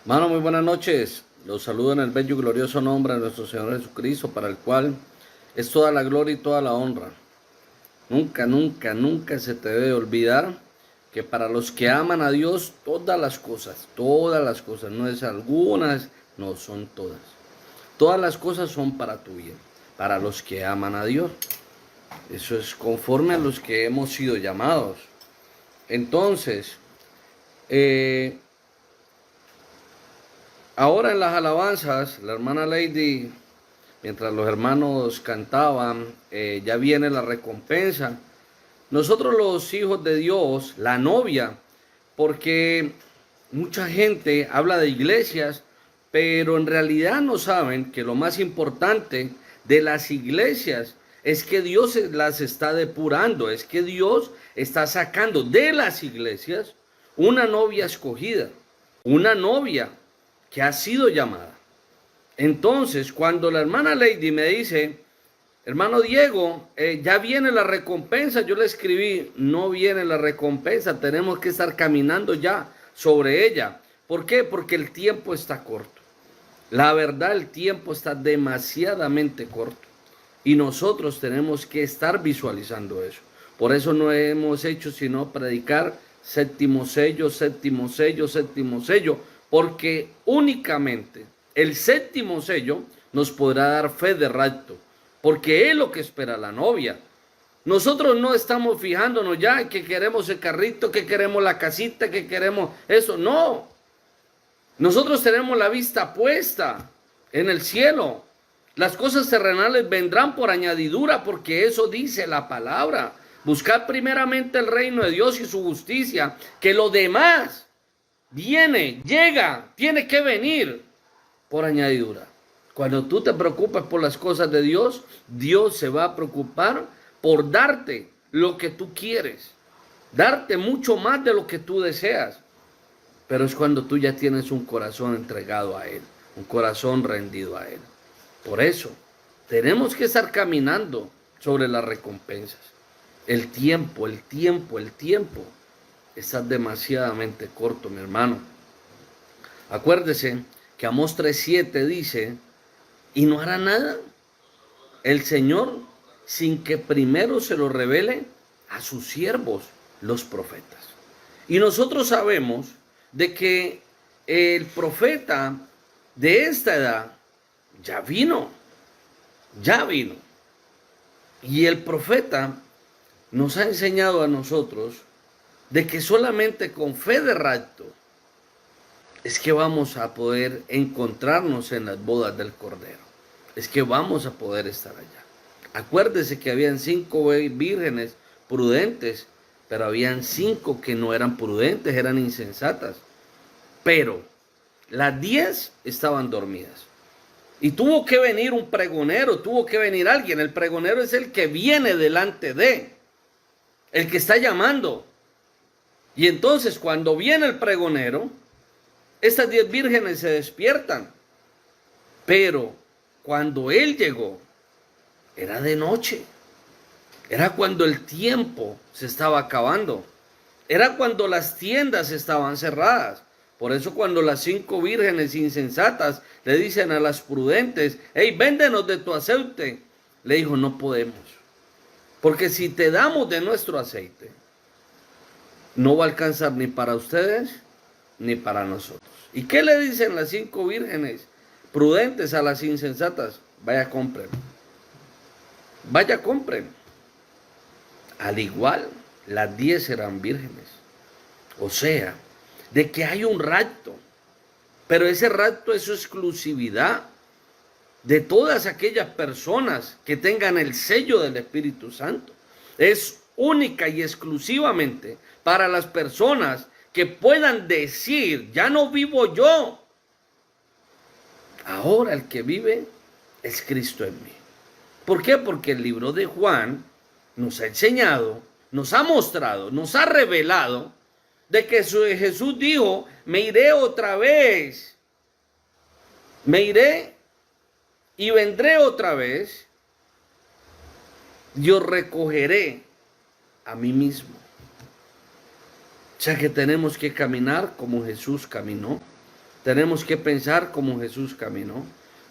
Hermano, muy buenas noches. Los saludo en el bello y glorioso nombre de nuestro Señor Jesucristo, para el cual es toda la gloria y toda la honra. Nunca, nunca, nunca se te debe olvidar que para los que aman a Dios, todas las cosas, no es algunas, no son todas. Todas las cosas son para tu bien, para los que aman a Dios. Eso es conforme a los que hemos sido llamados. Entonces, eh, ahora en las alabanzas, la hermana Lady, mientras los hermanos cantaban, ya viene la recompensa. Nosotros los hijos de Dios, la novia, porque mucha gente habla de iglesias, pero en realidad no saben que lo más importante de las iglesias es que Dios las está depurando, es que Dios está sacando de las iglesias una novia escogida, una novia que ha sido llamada. Entonces, cuando la hermana Lady me dice, hermano Diego, ya viene la recompensa, yo le escribí, no viene la recompensa, tenemos que estar caminando ya sobre ella. ¿Por qué? Porque el tiempo está corto. La verdad, el tiempo está demasiadamente corto. Y nosotros tenemos que estar visualizando eso. Por eso no hemos hecho sino predicar séptimo sello, séptimo sello, séptimo sello. Porque únicamente el séptimo sello nos podrá dar fe de rapto. Porque es lo que espera la novia. Nosotros no estamos fijándonos ya en que queremos el carrito, que queremos la casita, que queremos eso. No. Nosotros tenemos la vista puesta en el cielo. Las cosas terrenales vendrán por añadidura, porque eso dice la palabra. Buscad primeramente el reino de Dios y su justicia, que lo demás viene, llega, tiene que venir por añadidura. Cuando tú te preocupas por las cosas de Dios, Dios se va a preocupar por darte lo que tú quieres, darte mucho más de lo que tú deseas. Pero es cuando tú ya tienes un corazón entregado a Él, un corazón rendido a Él. Por eso, tenemos que estar caminando sobre las recompensas. El tiempo está demasiadamente corto, mi hermano. Acuérdese que Amós 3:7 dice, y no hará nada el Señor sin que primero se lo revele a sus siervos, los profetas. Y nosotros sabemos de que el profeta de esta edad ya vino. Y el profeta nos ha enseñado a nosotros de que solamente con fe de rapto es que vamos a poder encontrarnos en las bodas del Cordero. Es que vamos a poder estar allá. Acuérdese que habían 5 vírgenes prudentes, pero habían 5 que no eran prudentes, eran insensatas. Pero las 10 estaban dormidas. Y tuvo que venir un pregonero, tuvo que venir alguien. El pregonero es el que viene delante de, el que está llamando. Y entonces cuando viene el pregonero, estas 10 vírgenes se despiertan. Pero cuando él llegó, era de noche. Era cuando el tiempo se estaba acabando. Era cuando las tiendas estaban cerradas. Por eso cuando las 5 vírgenes insensatas le dicen a las prudentes, hey, véndenos de tu aceite, le dijo, no podemos. Porque si te damos de nuestro aceite, no va a alcanzar ni para ustedes ni para nosotros. ¿Y qué le dicen las 5 vírgenes prudentes a las insensatas? Vaya, compren. Vaya, compren. Al igual, las 10 eran vírgenes. O sea, de que hay un rapto. Pero ese rapto es su exclusividad de todas aquellas personas que tengan el sello del Espíritu Santo. Es única y exclusivamente para las personas que puedan decir, ya no vivo yo. Ahora el que vive es Cristo en mí. ¿Por qué? Porque el libro de Juan nos ha enseñado, nos ha mostrado, nos ha revelado de que Jesús dijo, me iré otra vez. Me iré y vendré otra vez. Yo recogeré a mí mismo. O sea que tenemos que caminar como Jesús caminó. Tenemos que pensar como Jesús caminó.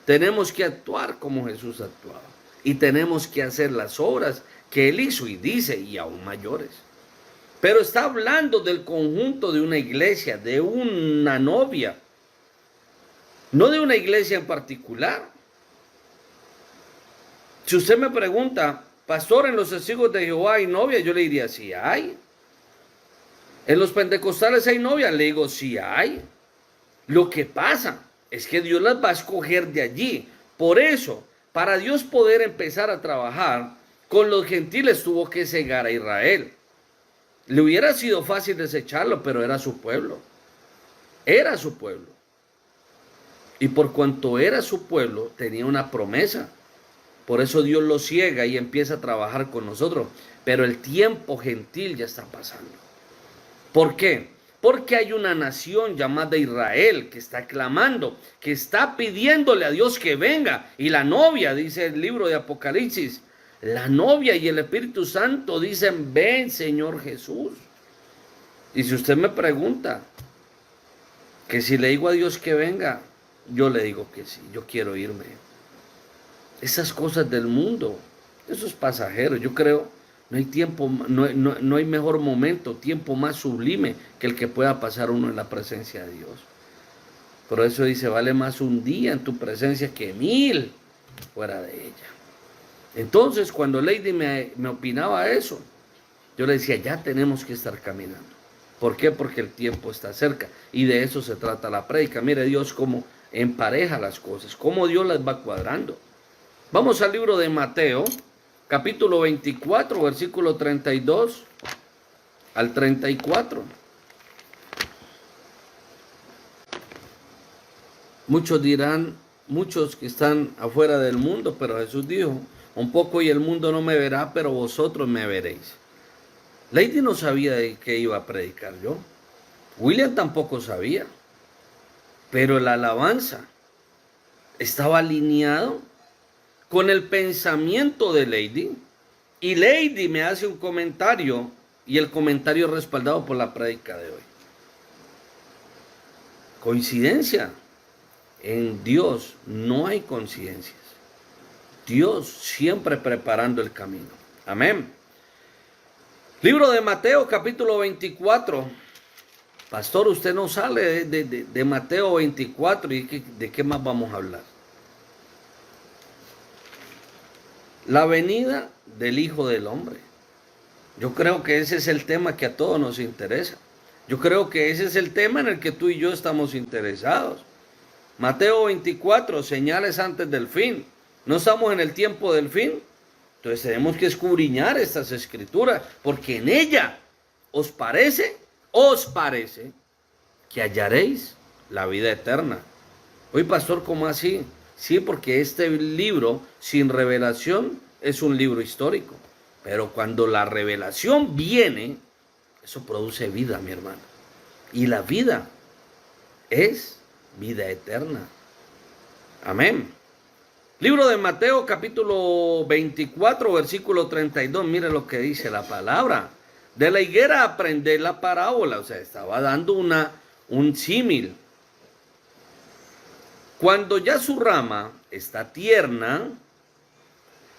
Tenemos que actuar como Jesús actuaba. Y tenemos que hacer las obras que Él hizo y dice, y aún mayores. Pero está hablando del conjunto de una iglesia, de una novia. No de una iglesia en particular. Si usted me pregunta, pastor, en los testigos de Jehová hay novia, yo le diría, sí hay. En los pentecostales hay novia, le digo, sí hay. Lo que pasa es que Dios las va a escoger de allí. Por eso, para Dios poder empezar a trabajar con los gentiles, tuvo que cegar a Israel. Le hubiera sido fácil desecharlo, pero era su pueblo. Era su pueblo. Y por cuanto era su pueblo, tenía una promesa. Por eso Dios lo ciega y empieza a trabajar con nosotros. Pero el tiempo gentil ya está pasando. ¿Por qué? Porque hay una nación llamada Israel que está clamando, que está pidiéndole a Dios que venga. Y la novia, dice el libro de Apocalipsis, la novia y el Espíritu Santo dicen, ven Señor Jesús. Y si usted me pregunta, que si le digo a Dios que venga, yo le digo que sí, yo quiero irme. Esas cosas del mundo, eso es pasajero. Yo creo, no hay tiempo, no hay mejor momento, tiempo más sublime que el que pueda pasar uno en la presencia de Dios. Por eso dice, vale más un día en tu presencia que 1000 fuera de ella. Entonces, cuando Lady me opinaba eso, yo le decía, ya tenemos que estar caminando. ¿Por qué? Porque el tiempo está cerca. Y de eso se trata la prédica. Mire Dios cómo empareja las cosas, cómo Dios las va cuadrando. Vamos al libro de Mateo, capítulo 24, versículo 32 al 34. Muchos dirán, muchos que están afuera del mundo, pero Jesús dijo, un poco y el mundo no me verá, pero vosotros me veréis. Lady no sabía de qué iba a predicar yo. William tampoco sabía. Pero la alabanza estaba alineado con el pensamiento de Lady. Y Lady me hace un comentario, y el comentario es respaldado por la prédica de hoy. Coincidencia. En Dios no hay coincidencias. Dios siempre preparando el camino. Amén. Libro de Mateo, capítulo 24. Pastor, usted no sale de Mateo 24. ¿Y de qué más vamos a hablar? La venida del Hijo del Hombre. Yo creo que ese es el tema que a todos nos interesa. Yo creo que ese es el tema en el que tú y yo estamos interesados. Mateo 24, señales antes del fin. ¿No estamos en el tiempo del fin? Entonces tenemos que escudriñar estas escrituras, porque en ella os parece que hallaréis la vida eterna. Oye, pastor, ¿cómo así? Sí, porque este libro sin revelación es un libro histórico. Pero cuando la revelación viene, eso produce vida, mi hermano. Y la vida es vida eterna. Amén. Libro de Mateo, capítulo 24, versículo 32. Mire lo que dice la palabra. De la higuera aprended la parábola. O sea, estaba dando un símil. Cuando ya su rama está tierna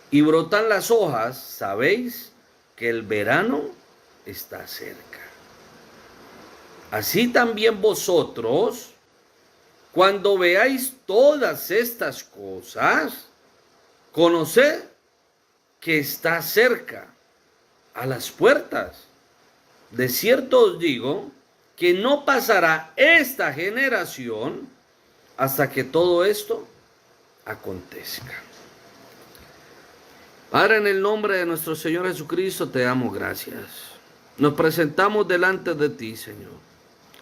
y brotan las hojas, sabéis que el verano está cerca. Así también vosotros, cuando veáis todas estas cosas, conoced que está cerca, a las puertas. De cierto os digo que no pasará esta generación hasta que todo esto acontezca. Padre, en el nombre de nuestro Señor Jesucristo, te damos gracias. Nos presentamos delante de ti, Señor,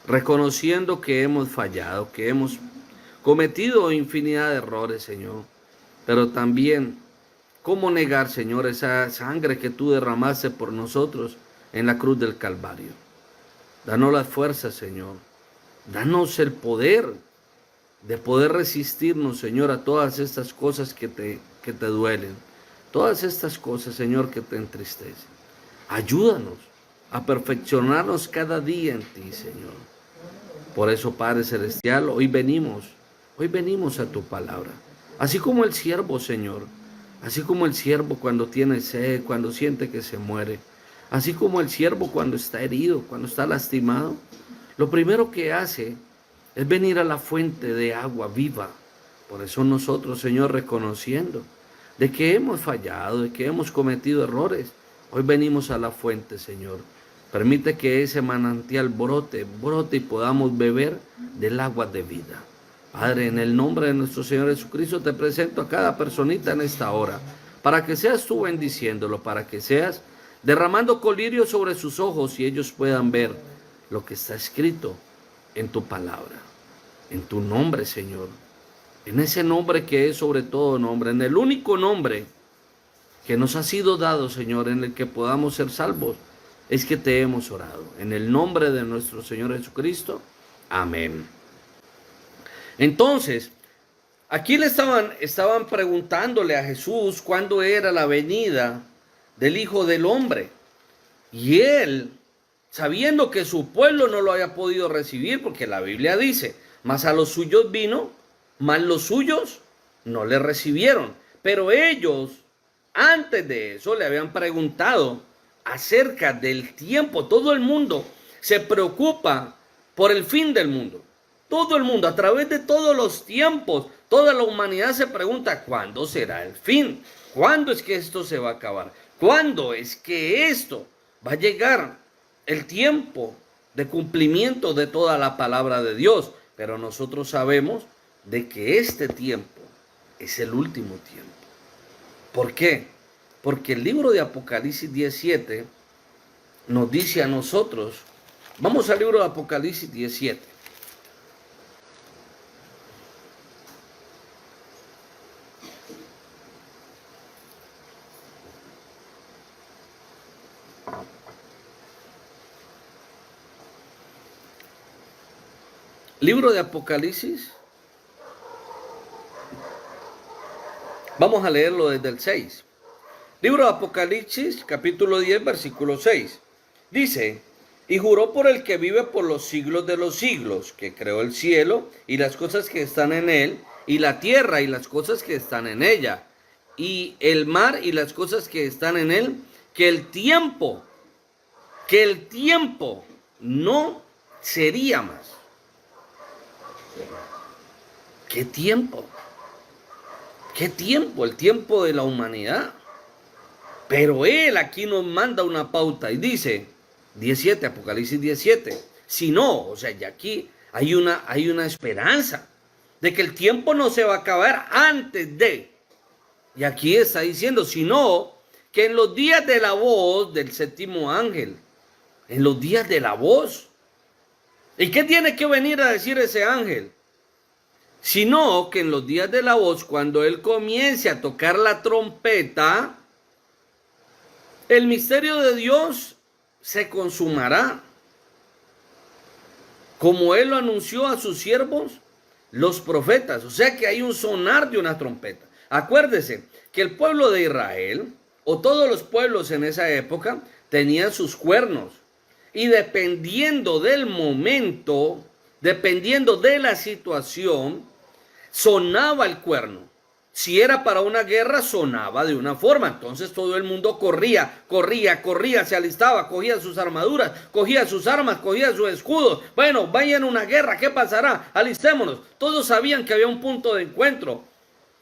reconociendo que hemos fallado, que hemos cometido infinidad de errores, Señor. Pero también, ¿cómo negar, Señor, esa sangre que tú derramaste por nosotros en la cruz del Calvario? Danos las fuerzas, Señor. Danos el poder de poder resistirnos, Señor, a todas estas cosas que te duelen. Todas estas cosas, Señor, que te entristecen. Ayúdanos a perfeccionarnos cada día en ti, Señor. Por eso, Padre Celestial, hoy venimos a tu palabra. Así como el siervo, Señor, así como el siervo cuando tiene sed, cuando siente que se muere, así como el siervo cuando está herido, cuando está lastimado, lo primero que hace es venir a la fuente de agua viva. Por eso nosotros, Señor, reconociendo de que hemos fallado, de que hemos cometido errores, hoy venimos a la fuente, Señor. Permite que ese manantial brote y podamos beber del agua de vida. Padre, en el nombre de nuestro Señor Jesucristo te presento a cada personita en esta hora, para que seas tú bendiciéndolo, para que seas derramando colirio sobre sus ojos y ellos puedan ver lo que está escrito en tu palabra, en tu nombre, Señor, en ese nombre que es sobre todo nombre, en el único nombre que nos ha sido dado, Señor, en el que podamos ser salvos, es que te hemos orado. En el nombre de nuestro Señor Jesucristo. Amén. Entonces, aquí estaban preguntándole a Jesús cuándo era la venida del Hijo del Hombre. Y él, sabiendo que su pueblo no lo había podido recibir, porque la Biblia dice, mas a los suyos vino, mas los suyos no le recibieron. Pero ellos, antes de eso, le habían preguntado acerca del tiempo. Todo el mundo se preocupa por el fin del mundo. Todo el mundo, a través de todos los tiempos, toda la humanidad se pregunta, ¿cuándo será el fin? ¿Cuándo es que esto se va a acabar? ¿Cuándo es que esto va a llegar el tiempo de cumplimiento de toda la palabra de Dios? Pero nosotros sabemos de que este tiempo es el último tiempo. ¿Por qué? Porque el libro de Apocalipsis 17 nos dice a nosotros, vamos al libro de Apocalipsis 17. Libro de Apocalipsis, vamos a leerlo desde el 6. Libro de Apocalipsis, capítulo 10, versículo 6. Dice, y juró por el que vive por los siglos de los siglos, que creó el cielo y las cosas que están en él, y la tierra y las cosas que están en ella, y el mar y las cosas que están en él, que el tiempo no sería más. ¿Qué tiempo? ¿Qué tiempo? El tiempo de la humanidad. Pero él aquí nos manda una pauta y dice, 17, Apocalipsis 17, si no, o sea, ya aquí hay una esperanza de que el tiempo no se va a acabar antes de, y aquí está diciendo, sino que en los días de la voz del séptimo ángel, en los días de la voz, ¿y qué tiene que venir a decir ese ángel? Sino que en los días de la voz, cuando él comience a tocar la trompeta, el misterio de Dios se consumará, como él lo anunció a sus siervos, los profetas. O sea que hay un sonar de una trompeta. Acuérdese que el pueblo de Israel, o todos los pueblos en esa época, tenían sus cuernos. Y dependiendo del momento, dependiendo de la situación, sonaba el cuerno. Si era para una guerra, sonaba de una forma. Entonces todo el mundo corría, se alistaba, cogía sus armaduras, cogía sus armas, cogía sus escudos. Bueno, vayan a una guerra, ¿qué pasará? Alistémonos. Todos sabían que había un punto de encuentro.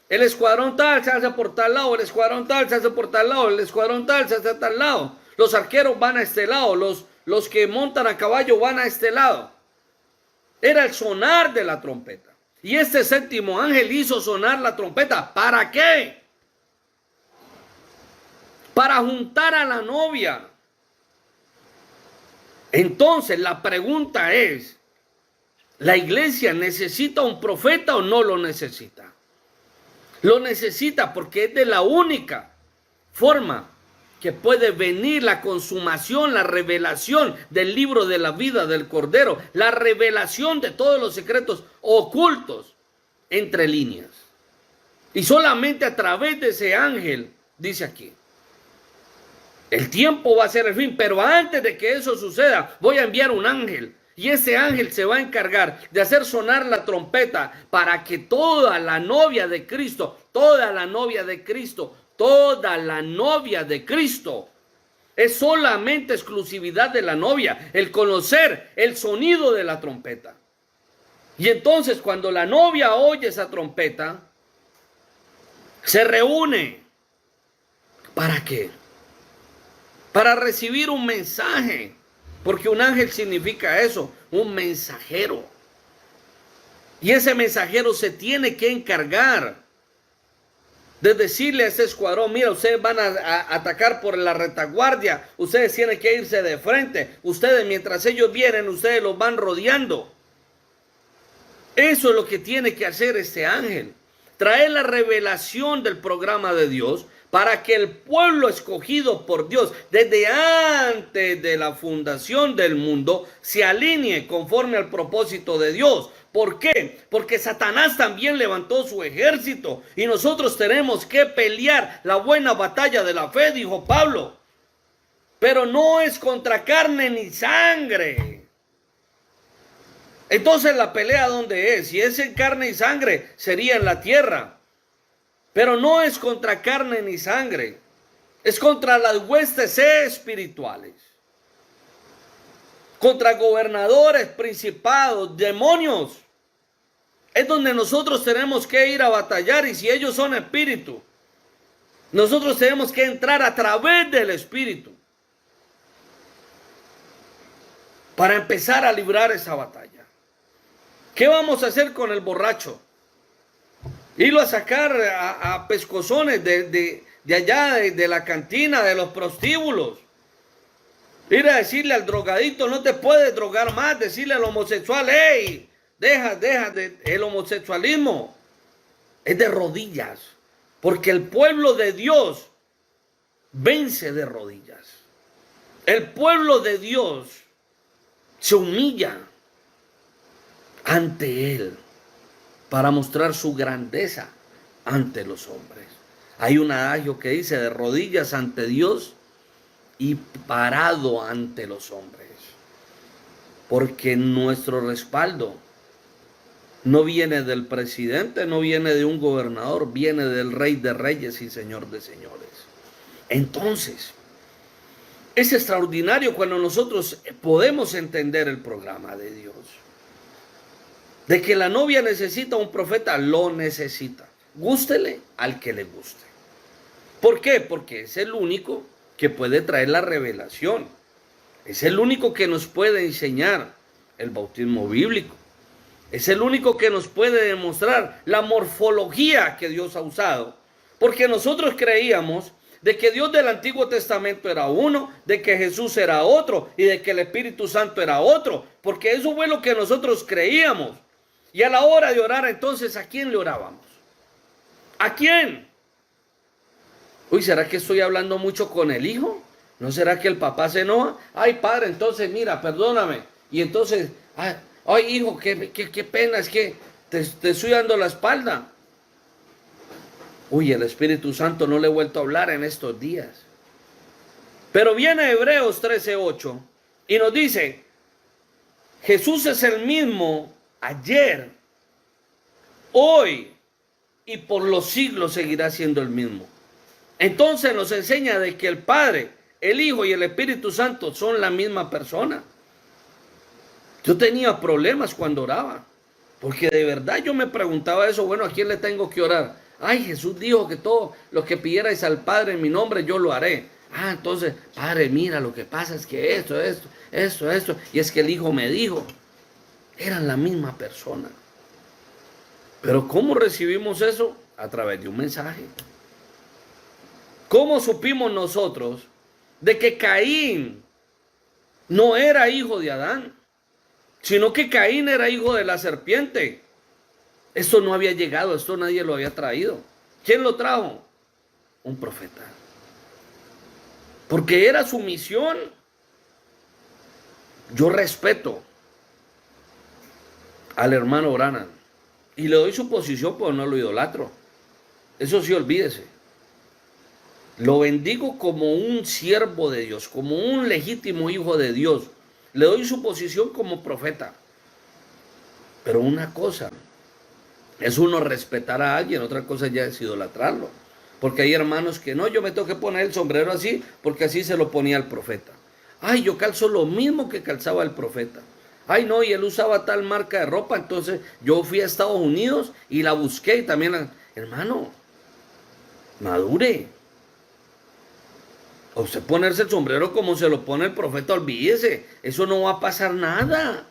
El escuadrón tal se hace por tal lado, el escuadrón tal se hace por tal lado, el escuadrón tal se hace a tal lado. Los arqueros van a este lado, los que montan a caballo van a este lado. Era el sonar de la trompeta. Y este séptimo ángel hizo sonar la trompeta. ¿Para qué? Para juntar a la novia. Entonces la pregunta es, ¿la iglesia necesita un profeta o no lo necesita? Lo necesita porque es de la única forma que puede venir la consumación, la revelación del libro de la vida del Cordero, la revelación de todos los secretos ocultos entre líneas. Y solamente a través de ese ángel, dice aquí, el tiempo va a ser el fin, pero antes de que eso suceda, voy a enviar un ángel. Y ese ángel se va a encargar de hacer sonar la trompeta para que toda la novia de Cristo, toda la novia de Cristo, toda la novia de Cristo, es solamente exclusividad de la novia, el conocer el sonido de la trompeta. Y entonces cuando la novia oye esa trompeta, se reúne. ¿Para qué? Para recibir un mensaje. Porque un ángel significa eso, un mensajero. Y ese mensajero se tiene que encargar de decirle a ese escuadrón: mira, ustedes van a atacar por la retaguardia, ustedes tienen que irse de frente, ustedes mientras ellos vienen, ustedes los van rodeando. Eso es lo que tiene que hacer este ángel, traer la revelación del programa de Dios para que el pueblo escogido por Dios desde antes de la fundación del mundo se alinee conforme al propósito de Dios. ¿Por qué? Porque Satanás también levantó su ejército y nosotros tenemos que pelear la buena batalla de la fe, dijo Pablo. Pero no es contra carne ni sangre. Entonces la pelea, ¿dónde es? Si es en carne y sangre, sería en la tierra. Pero no es contra carne ni sangre. Es contra las huestes espirituales. Contra gobernadores, principados, demonios. Es donde nosotros tenemos que ir a batallar. Y si ellos son espíritu, nosotros tenemos que entrar a través del espíritu para empezar a librar esa batalla. ¿Qué vamos a hacer con el borracho? Irlo a sacar a pescozones de allá, de la cantina, de los prostíbulos. Ir a decirle al drogadito: no te puedes drogar más. Decirle al homosexual: hey, deja el homosexualismo. Es de rodillas. Porque el pueblo de Dios vence de rodillas. El pueblo de Dios se humilla ante Él para mostrar su grandeza ante los hombres. Hay un adagio que dice: de rodillas ante Dios y parado ante los hombres. Porque nuestro respaldo no viene del presidente, no viene de un gobernador, viene del Rey de Reyes y Señor de Señores. Entonces, es extraordinario cuando nosotros podemos entender el programa de Dios. De que la novia necesita un profeta, lo necesita. Gústele al que le guste. ¿Por qué? Porque es el único que puede traer la revelación. Es el único que nos puede enseñar el bautismo bíblico. Es el único que nos puede demostrar la morfología que Dios ha usado. Porque nosotros creíamos de que Dios del Antiguo Testamento era uno, de que Jesús era otro y de que el Espíritu Santo era otro. Porque eso fue lo que nosotros creíamos. Y a la hora de orar, entonces, ¿a quién le orábamos? ¿A quién? Uy, ¿será que estoy hablando mucho con el hijo? ¿No será que el papá se enoja? Ay, padre, entonces, mira, perdóname. Y entonces, ay, hijo, qué pena, es que te estoy dando la espalda. Uy, el Espíritu Santo no le he vuelto a hablar en estos días. Pero viene Hebreos 13:8 y nos dice: Jesús es el mismo ayer, hoy y por los siglos seguirá siendo el mismo. Entonces nos enseña de que el Padre, el Hijo y el Espíritu Santo son la misma persona. Yo tenía problemas cuando oraba, porque de verdad yo me preguntaba eso: bueno, ¿a quién le tengo que orar? Ay, Jesús dijo que todo lo que pidierais al Padre en mi nombre yo lo haré. Entonces, Padre, mira, lo que pasa es que esto, y es que el Hijo me dijo. Eran la misma persona. Pero ¿cómo recibimos eso? A través de un mensaje. ¿Cómo supimos nosotros de que Caín no era hijo de Adán, sino que Caín era hijo de la serpiente? Esto no había llegado, esto nadie lo había traído. ¿Quién lo trajo? Un profeta. Porque era su misión. Yo respeto al hermano Branham y le doy su posición, pero no lo idolatro. Eso sí, olvídese. Lo bendigo como un siervo de Dios, como un legítimo hijo de Dios, le doy su posición como profeta. Pero una cosa es uno respetar a alguien, otra cosa ya es idolatrarlo. Porque hay hermanos que no, yo me tengo que poner el sombrero así, porque así se lo ponía el profeta. Ay, yo calzo lo mismo que calzaba el profeta. Ay, no, y él usaba tal marca de ropa, entonces yo fui a Estados Unidos y la busqué y también la... Hermano, madure. O usted ponerse el sombrero como se lo pone el profeta, olvídese, eso no va a pasar nada.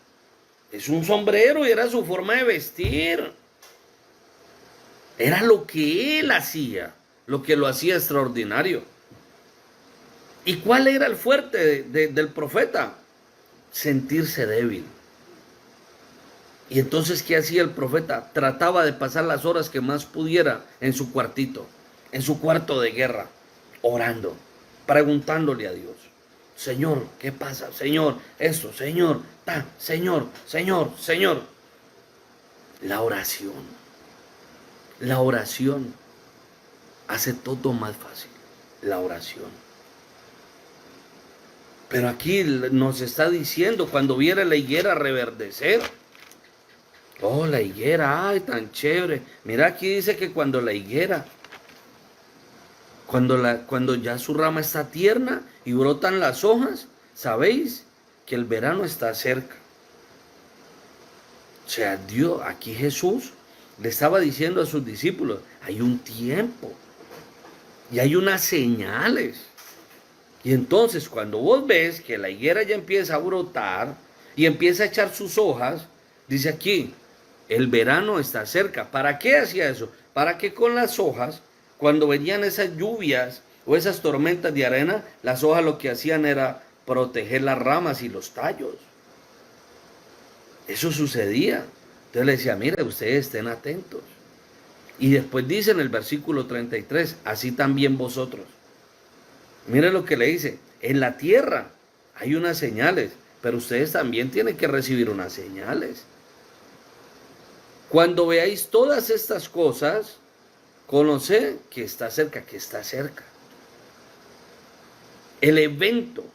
Es un sombrero y era su forma de vestir. Era lo que él hacía, lo que lo hacía extraordinario. ¿Y cuál era el fuerte del profeta? Sentirse débil. Y entonces, ¿qué hacía el profeta? Trataba de pasar las horas que más pudiera en su cuartito, en su cuarto de guerra, orando, preguntándole a Dios. Señor, ¿qué pasa? Señor, esto, Señor, Señor, Señor, Señor. La oración hace todo más fácil. La oración. Pero aquí nos está diciendo, cuando viera la higuera reverdecer. Oh, la higuera, ay, tan chévere. Mira, aquí dice que cuando la higuera, cuando ya su rama está tierna y brotan las hojas, sabéis que el verano está cerca. O sea, Dios, aquí Jesús le estaba diciendo a sus discípulos, hay un tiempo y hay unas señales. Y entonces cuando vos ves que la higuera ya empieza a brotar y empieza a echar sus hojas, dice aquí, el verano está cerca. ¿Para qué hacía eso? Para que con las hojas, cuando venían esas lluvias o esas tormentas de arena, las hojas lo que hacían era proteger las ramas y los tallos. Eso sucedía. Entonces le decía, mire, ustedes estén atentos. Y después dice en el versículo 33, así también vosotros. Mire lo que le dice, en la tierra hay unas señales, pero ustedes también tienen que recibir unas señales. Cuando veáis todas estas cosas, conoced que está cerca, que está cerca. El evento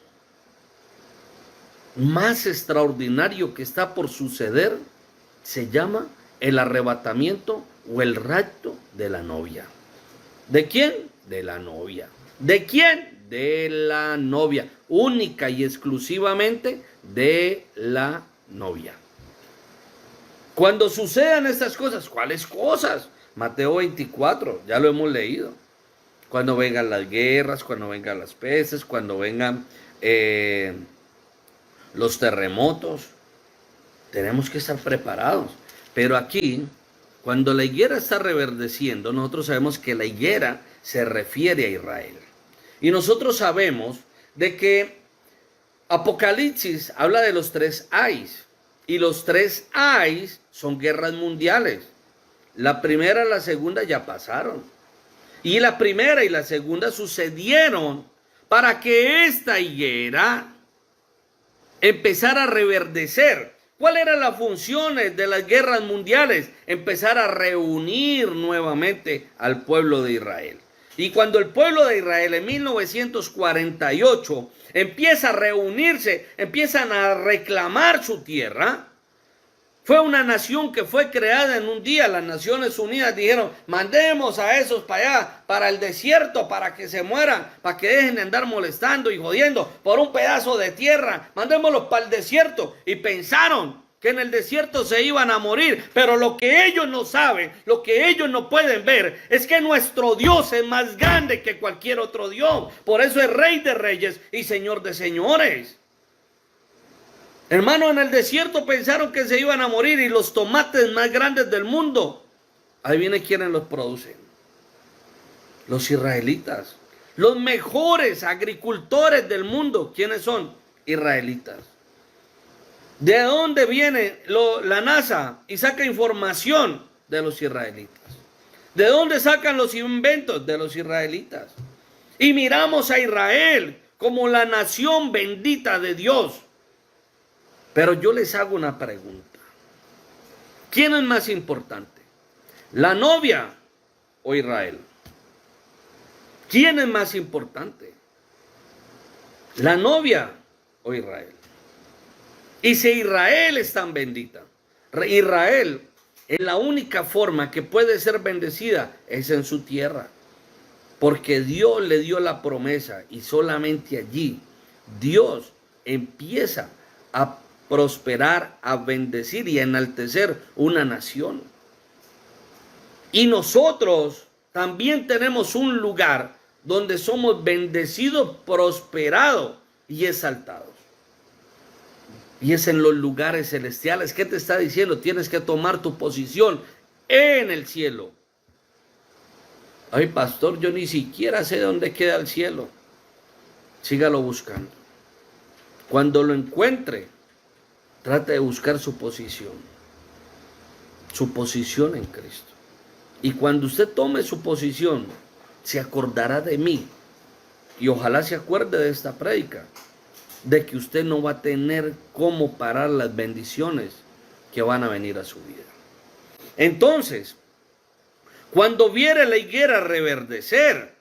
más extraordinario que está por suceder se llama el arrebatamiento o el rapto de la novia. ¿De quién? De la novia. ¿De quién? De la novia. Única y exclusivamente de la novia. Cuando sucedan estas cosas, ¿cuáles cosas? Mateo 24, ya lo hemos leído. Cuando vengan las guerras, cuando vengan las pestes, cuando vengan los terremotos, tenemos que estar preparados. Pero aquí, cuando la higuera está reverdeciendo, nosotros sabemos que la higuera se refiere a Israel. Y nosotros sabemos de que Apocalipsis habla de los 3 ayes. Y los 3 ayes son guerras mundiales. La primera y la segunda ya pasaron. Y la primera y la segunda sucedieron para que esta higuera empezara a reverdecer. ¿Cuál eran las funciones de las guerras mundiales? Empezar a reunir nuevamente al pueblo de Israel. Y cuando el pueblo de Israel en 1948 empieza a reunirse, empiezan a reclamar su tierra, fue una nación que fue creada en un día. Las Naciones Unidas dijeron, mandemos a esos para allá, para el desierto, para que se mueran, para que dejen de andar molestando y jodiendo por un pedazo de tierra. Mandémoslos para el desierto. Y pensaron que en el desierto se iban a morir, pero lo que ellos no saben, lo que ellos no pueden ver, es que nuestro Dios es más grande que cualquier otro Dios. Por eso es Rey de Reyes y Señor de Señores. Hermano, en el desierto pensaron que se iban a morir y los tomates más grandes del mundo, ahí viene quienes los producen. Los israelitas. Los mejores agricultores del mundo, ¿quiénes son? Israelitas. ¿De dónde viene la NASA y saca información? De los israelitas. ¿De dónde sacan los inventos? De los israelitas. Y miramos a Israel como la nación bendita de Dios. Pero yo les hago una pregunta. ¿Quién es más importante? ¿La novia o Israel? ¿Quién es más importante? ¿La novia o Israel? Y si Israel es tan bendita, Israel es la única forma que puede ser bendecida es en su tierra. Porque Dios le dio la promesa y solamente allí Dios empieza a prosperar, a bendecir y a enaltecer una nación. Y nosotros también tenemos un lugar donde somos bendecidos, prosperados y exaltados. Y es en los lugares celestiales. ¿Qué te está diciendo? Tienes que tomar tu posición en el cielo. Ay, pastor, yo ni siquiera sé dónde queda el cielo. Sígalo buscando. Cuando lo encuentre, trate de buscar su posición en Cristo. Y cuando usted tome su posición, se acordará de mí. Y ojalá se acuerde de esta prédica, de que usted no va a tener cómo parar las bendiciones que van a venir a su vida. Entonces, cuando viere la higuera reverdecer,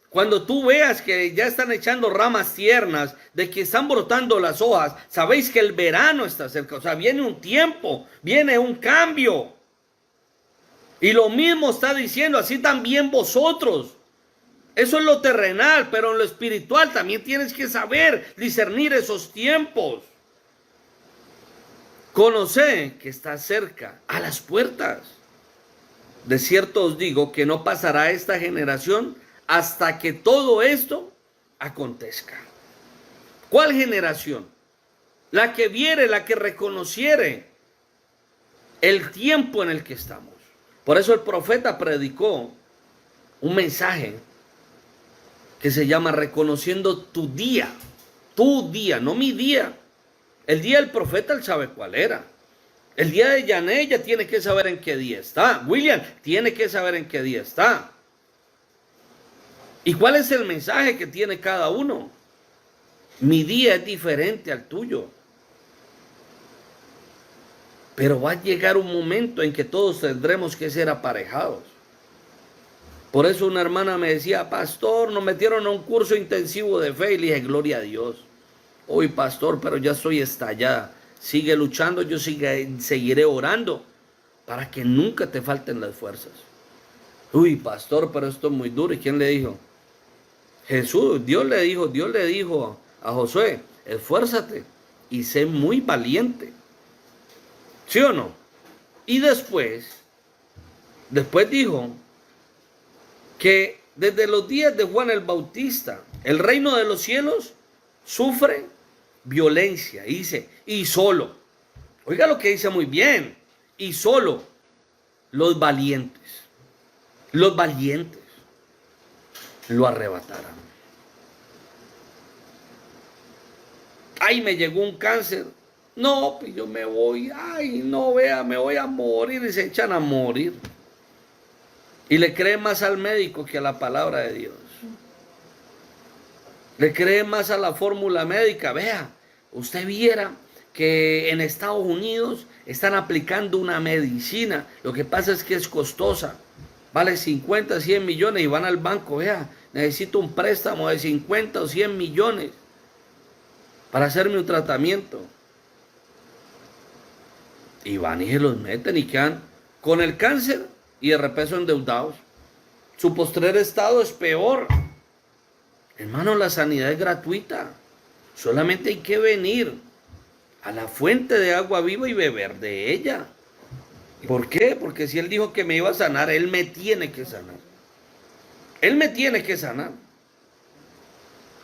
cuando tú veas que ya están echando ramas tiernas, de que están brotando las hojas, sabéis que el verano está cerca. O sea, viene un tiempo, viene un cambio. Y lo mismo está diciendo, así también vosotros. Eso es lo terrenal, pero en lo espiritual también tienes que saber discernir esos tiempos. Conoce que está cerca, a las puertas. De cierto os digo que no pasará esta generación hasta que todo esto acontezca. ¿Cuál generación? La que viere, la que reconociere el tiempo en el que estamos. Por eso el profeta predicó un mensaje que se llama reconociendo tu día, no mi día. El día del profeta él sabe cuál era. El día de Janet ella tiene que saber en qué día está. William tiene que saber en qué día está. ¿Y cuál es el mensaje que tiene cada uno? Mi día es diferente al tuyo. Pero va a llegar un momento en que todos tendremos que ser aparejados. Por eso una hermana me decía, pastor, nos metieron a un curso intensivo de fe. Y le dije, gloria a Dios. Uy, pastor, pero ya estoy estallada. Sigue luchando, yo seguiré orando para que nunca te falten las fuerzas. Uy, pastor, pero esto es muy duro. ¿Y quién le dijo? Jesús, Dios le dijo a Josué, esfuérzate y sé muy valiente. ¿Sí o no? Y después dijo que desde los días de Juan el Bautista, el reino de los cielos sufre violencia. Y dice, y solo, oiga lo que dice muy bien, y solo los valientes lo arrebatarán. Ay, me llegó un cáncer. No, pues yo me voy. Ay, no, vea, me voy a morir. Y se echan a morir. Y le cree más al médico que a la palabra de Dios. Le cree más a la fórmula médica. Vea, usted viera que en Estados Unidos están aplicando una medicina. Lo que pasa es que es costosa. Vale 50, 100 millones y van al banco. Vea, necesito un préstamo de 50 o 100 millones para hacerme un tratamiento. Y van y se los meten y quedan con el cáncer y de repente endeudados. Su postrer estado es peor. Hermano, la sanidad es gratuita. Solamente hay que venir a la fuente de agua viva y beber de ella. ¿Por qué? Porque si Él dijo que me iba a sanar, Él me tiene que sanar. Él me tiene que sanar.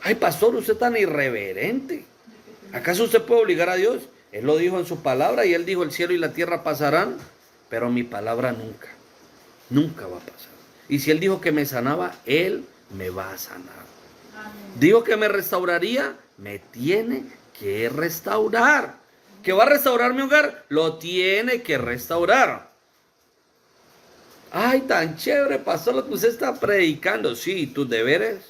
Ay, pastor, usted es tan irreverente. ¿Acaso usted puede obligar a Dios? Él lo dijo en su palabra y Él dijo, el cielo y la tierra pasarán, pero mi palabra nunca va a pasar. Y si Él dijo que me sanaba, Él me va a sanar. Dijo que me restauraría, me tiene que restaurar. ¿Que va a restaurar mi hogar? Lo tiene que restaurar. Ay, tan chévere, pastor, lo que usted está predicando. Sí, tus deberes.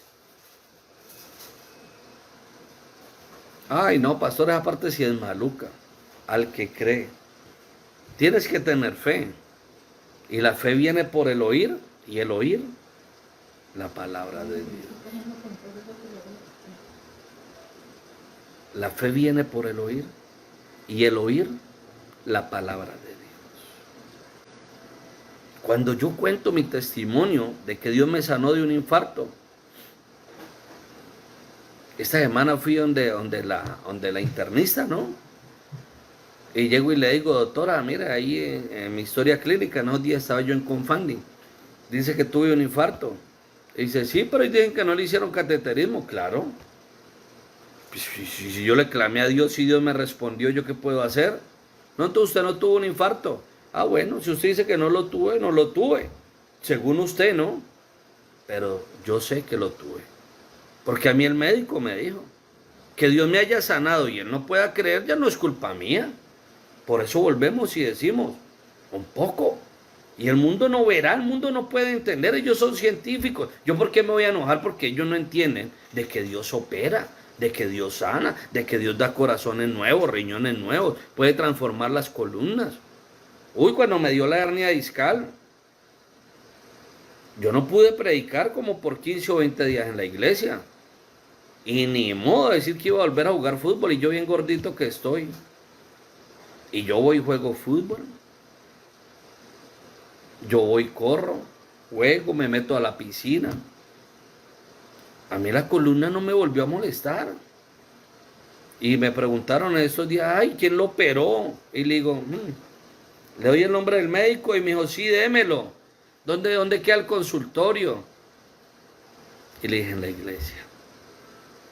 Ay, no, pastor, esa parte sí es maluca. Al que cree. Tienes que tener fe. Y la fe viene por el oír. Y el oír, la palabra de Dios. La fe viene por el oír. y el oír la palabra de Dios. Cuando yo cuento mi testimonio de que Dios me sanó de un infarto, esta semana fui donde la internista, ¿no? Y llego y le digo, doctora, mira, ahí en mi historia clínica, en esos días estaba yo en Confunding, dice que tuve un infarto. Y dice, sí, pero dicen que no le hicieron cateterismo. Claro. Pues, si yo le clamé a Dios y Dios me respondió, ¿yo qué puedo hacer? No, entonces usted no tuvo un infarto. Ah, bueno, si usted dice que no lo tuve, no lo tuve. Según usted, ¿no? Pero yo sé que lo tuve. Porque a mí el médico me dijo que Dios me haya sanado y él no pueda creer, ya no es culpa mía. Por eso volvemos y decimos, un poco. Y el mundo no verá, el mundo no puede entender, ellos son científicos. ¿Yo por qué me voy a enojar? Porque ellos no entienden de que Dios opera, de que Dios sana, de que Dios da corazones nuevos, riñones nuevos, puede transformar las columnas. Uy, cuando me dio la hernia discal, yo no pude predicar como por 15 o 20 días en la iglesia. Y ni modo de decir que iba a volver a jugar fútbol y yo bien gordito que estoy. Y yo voy y juego fútbol. Yo voy, corro, juego, me meto a la piscina. A mí la columna no me volvió a molestar. Y me preguntaron estos días, ay, ¿quién lo operó? Y le digo, le doy el nombre del médico y me dijo, sí, démelo. ¿Dónde queda el consultorio? Y le dije, en la iglesia.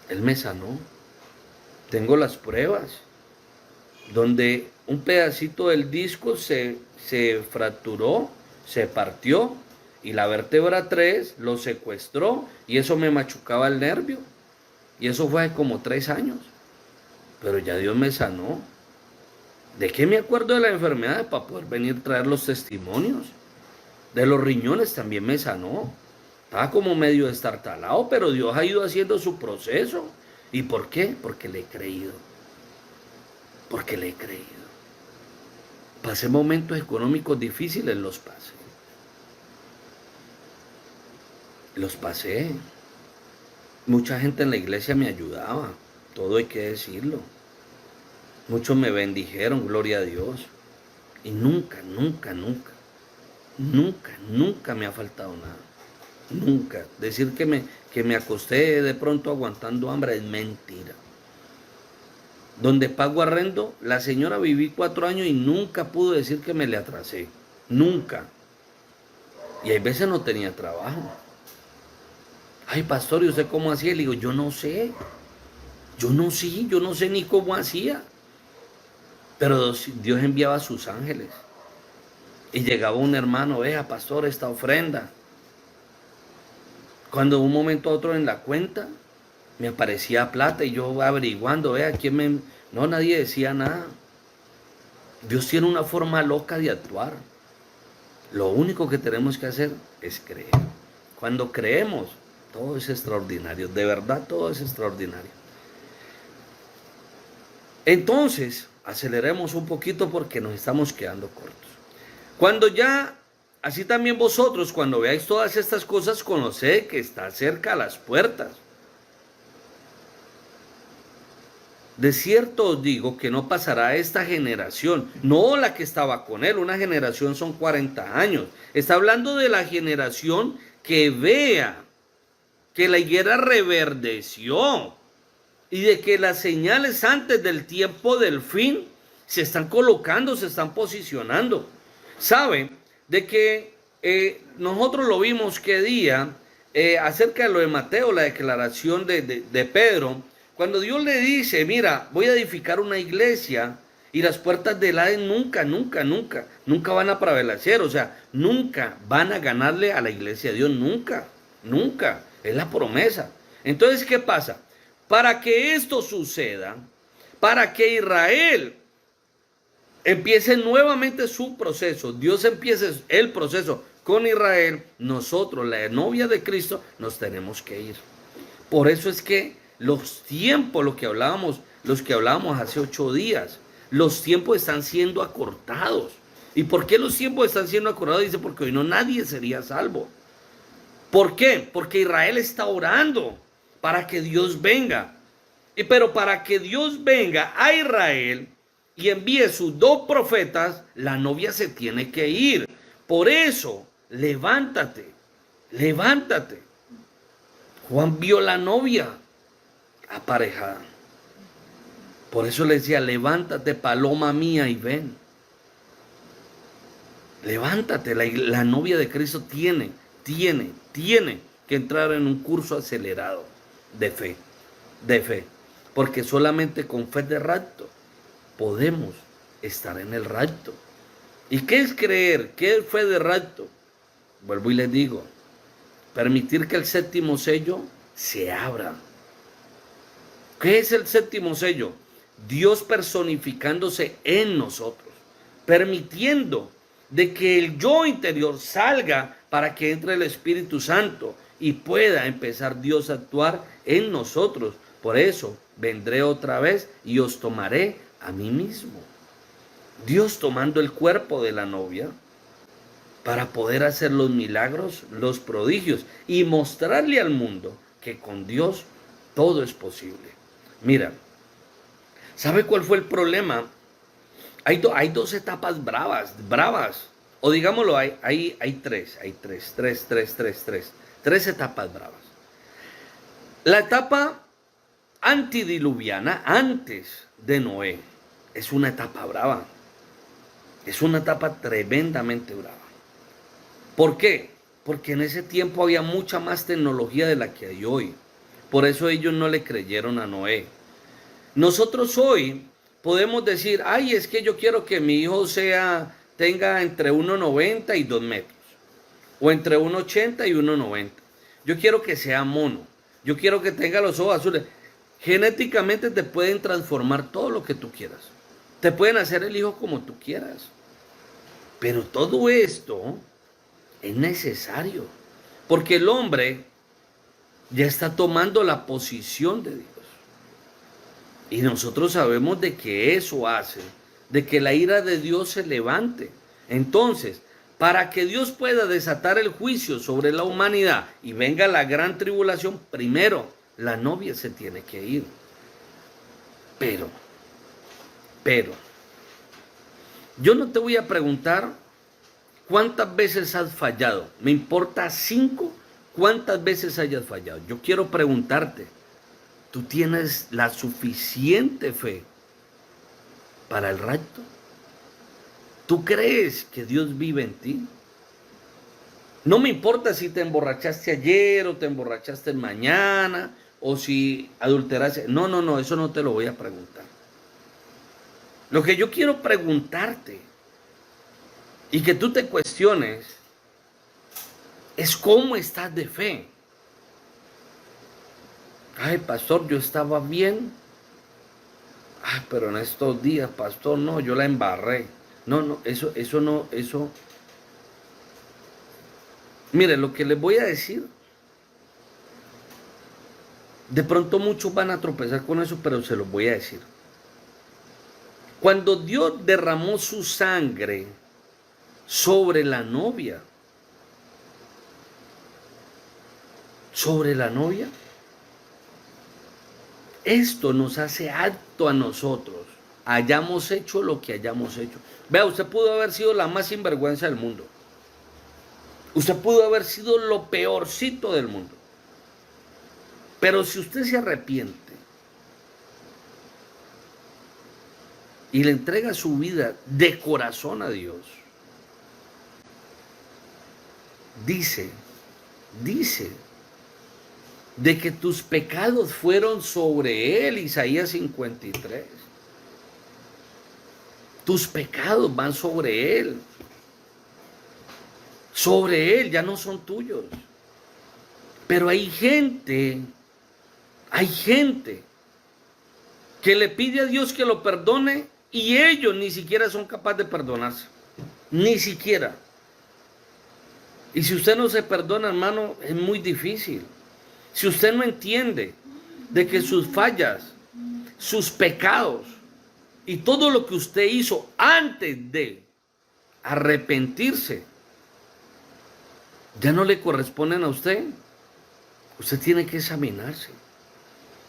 Él me sanó. Tengo las pruebas. Donde un pedacito del disco se fracturó, se partió y la vértebra 3 lo secuestró y eso me machucaba el nervio. Y eso fue hace como 3 años. Pero ya Dios me sanó. ¿De qué me acuerdo de la enfermedad? Para poder venir a traer los testimonios. De los riñones también me sanó. Estaba como medio destartalado, pero Dios ha ido haciendo su proceso. ¿Y por qué? Porque le he creído. Porque le he creído. Pasé momentos económicos difíciles, los pasé. Los pasé. Mucha gente en la iglesia me ayudaba, todo hay que decirlo. Muchos me bendijeron, gloria a Dios. Y nunca me ha faltado nada. Nunca. Decir que me acosté de pronto aguantando hambre es mentira. Donde pago arrendo, la señora viví 4 años y nunca pudo decir que me le atrasé. Nunca. Y hay veces no tenía trabajo. Ay, pastor, ¿y usted cómo hacía? Le digo, yo no sé. Yo no sé ni cómo hacía. Pero Dios enviaba a sus ángeles. Y llegaba un hermano, vea, pastor, esta ofrenda. Cuando de un momento a otro en la cuenta me aparecía plata y yo averiguando, vea, quién me... No, nadie decía nada. Dios tiene una forma loca de actuar. Lo único que tenemos que hacer es creer. Cuando creemos, todo es extraordinario. De verdad, todo es extraordinario. Entonces, aceleremos un poquito porque nos estamos quedando cortos. Cuando ya, así también vosotros, cuando veáis todas estas cosas, conoced que está cerca a las puertas. De cierto os digo que no pasará esta generación, no la que estaba con él, una generación son 40 años. Está hablando de la generación que vea que la higuera reverdeció y de que las señales antes del tiempo del fin se están colocando, se están posicionando. ¿Saben? De que nosotros lo vimos que día, acerca de lo de Mateo, la declaración de Pedro, cuando Dios le dice, mira, voy a edificar una iglesia y las puertas del Hades nunca van a prevalecer, o sea, nunca van a ganarle a la iglesia de Dios, nunca, es la promesa. Entonces, ¿qué pasa? Para que esto suceda, para que Israel empiece nuevamente su proceso, Dios empiece el proceso con Israel, nosotros, la novia de Cristo, nos tenemos que ir. Por eso es que los tiempos, los que hablábamos hace 8 días, los tiempos están siendo acortados. ¿Y por qué los tiempos están siendo acortados? Dice, porque hoy no nadie sería salvo. ¿Por qué? Porque Israel está orando para que Dios venga. Pero para que Dios venga a Israel y envíe sus 2 profetas, la novia se tiene que ir. Por eso, levántate, levántate. Juan vio la novia aparejada. Por eso le decía, levántate, paloma mía, y ven. Levántate, la novia de Cristo tiene que entrar en un curso acelerado de fe. Porque solamente con fe de rapto podemos estar en el rapto. ¿Y qué es creer? ¿Qué es fe de rapto? Vuelvo y les digo, permitir que el 7º sello se abra. ¿Qué es el 7º sello? Dios personificándose en nosotros, permitiendo de que el yo interior salga para que entre el Espíritu Santo y pueda empezar Dios a actuar en nosotros. Por eso vendré otra vez y os tomaré a mí mismo. Dios tomando el cuerpo de la novia para poder hacer los milagros, los prodigios y mostrarle al mundo que con Dios todo es posible. Mira, ¿sabe cuál fue el problema? Hay 2 etapas bravas. O digámoslo, hay tres etapas bravas. La etapa antidiluviana, antes de Noé, es una etapa brava. Es una etapa tremendamente brava. ¿Por qué? Porque en ese tiempo había mucha más tecnología de la que hay hoy. Por eso ellos no le creyeron a Noé. Nosotros hoy podemos decir, ay, es que yo quiero que mi hijo tenga entre 1,90 y 2 metros. O entre 1,80 y 1,90. Yo quiero que sea mono. Yo quiero que tenga los ojos azules. Genéticamente te pueden transformar todo lo que tú quieras. Te pueden hacer el hijo como tú quieras. Pero todo esto es necesario. Porque el hombre ya está tomando la posición de Dios. Y nosotros sabemos de que eso hace, de que la ira de Dios se levante. Entonces, para que Dios pueda desatar el juicio sobre la humanidad y venga la gran tribulación, primero la novia se tiene que ir. Pero, yo no te voy a preguntar cuántas veces has fallado. Me importa 5 cuántas veces hayas fallado. Yo quiero preguntarte, ¿tú tienes la suficiente fe para el rapto? ¿Tú crees que Dios vive en ti? No me importa si te emborrachaste ayer o te emborrachaste mañana o si adulteraste. No, eso no te lo voy a preguntar. Lo que yo quiero preguntarte y que tú te cuestiones es cómo estás de fe. Ay, pastor, yo estaba bien. Ay, pero en estos días, pastor, no, yo la embarré. No, eso no. Mire, lo que les voy a decir, de pronto muchos van a tropezar con eso, pero se los voy a decir. Cuando Dios derramó su sangre sobre la novia, esto nos hace apto a nosotros, hayamos hecho lo que hayamos hecho. Vea, usted pudo haber sido la más sinvergüenza del mundo. Usted pudo haber sido lo peorcito del mundo. Pero si usted se arrepiente y le entrega su vida de corazón a Dios, dice de que tus pecados fueron sobre él, Isaías 53. Tus pecados van sobre él. Sobre él, ya no son tuyos. Pero hay gente que le pide a Dios que lo perdone y ellos ni siquiera son capaces de perdonarse. Ni siquiera. Y si usted no se perdona, hermano, es muy difícil. Si usted no entiende de que sus fallas, sus pecados y todo lo que usted hizo antes de arrepentirse, ya no le corresponden a usted, usted tiene que examinarse.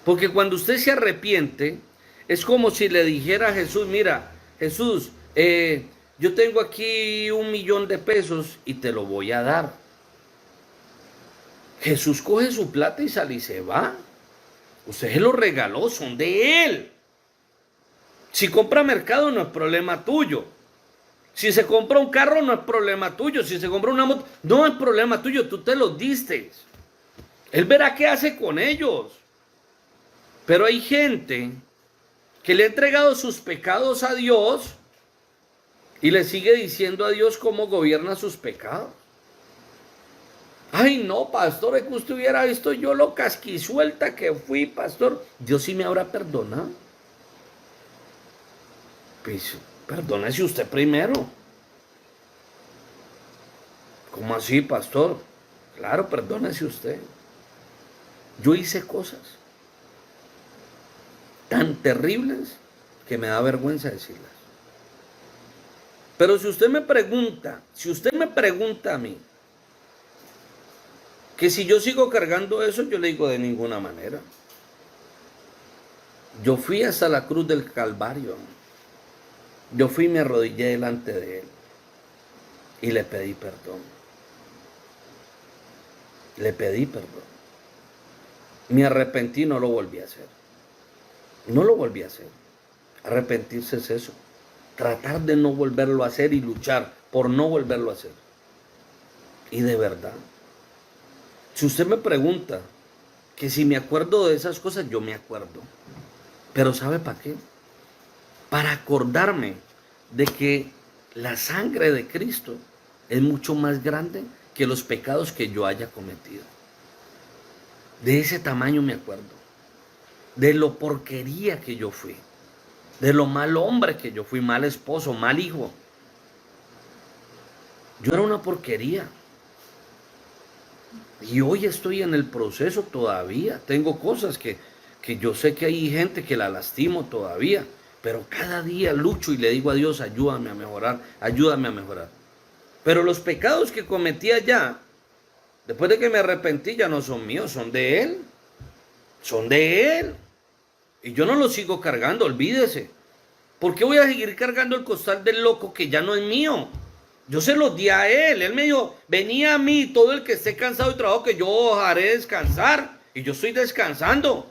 Porque cuando usted se arrepiente, es como si le dijera a Jesús, mira, Jesús, yo tengo aquí 1.000.000 de pesos y te lo voy a dar. Jesús coge su plata y sale y se va. Usted se lo regaló, son de él. Si compra mercado no es problema tuyo. Si se compra un carro no es problema tuyo. Si se compra una moto no es problema tuyo. Tú te los diste. Él verá qué hace con ellos. Pero hay gente que le ha entregado sus pecados a Dios y le sigue diciendo a Dios cómo gobierna sus pecados. Ay, no, pastor, es que usted hubiera visto yo lo casquisuelta que fui, pastor. Dios sí me habrá perdonado. Pues, perdónese usted primero. ¿Cómo así, pastor? Claro, perdónese usted. Yo hice cosas tan terribles que me da vergüenza decirlas. Pero si usted me pregunta a mí, que si yo sigo cargando eso, yo le digo de ninguna manera. Yo fui hasta la cruz del Calvario. Yo fui y me arrodillé delante de él. Y le pedí perdón. Le pedí perdón. Me arrepentí, no lo volví a hacer. No lo volví a hacer. Arrepentirse es eso. Tratar de no volverlo a hacer y luchar por no volverlo a hacer. Y de verdad, si usted me pregunta que si me acuerdo de esas cosas, yo me acuerdo. Pero ¿sabe para qué? Para acordarme de que la sangre de Cristo es mucho más grande que los pecados que yo haya cometido. De ese tamaño me acuerdo. De lo porquería que yo fui. De lo mal hombre que yo fui, mal esposo, mal hijo. Yo era una porquería. Y hoy estoy en el proceso todavía. Tengo cosas que yo sé que hay gente que la lastimo todavía. Pero cada día lucho y le digo a Dios, ayúdame a mejorar, ayúdame a mejorar. Pero los pecados que cometí allá, después de que me arrepentí, ya no son míos, son de Él. Son de Él. Y yo no los sigo cargando, olvídese. ¿Por qué voy a seguir cargando el costal del loco que ya no es mío? Yo se los di a Él. Él me dijo, venía a mí todo el que esté cansado y trabajo que yo haré descansar. Y yo estoy descansando.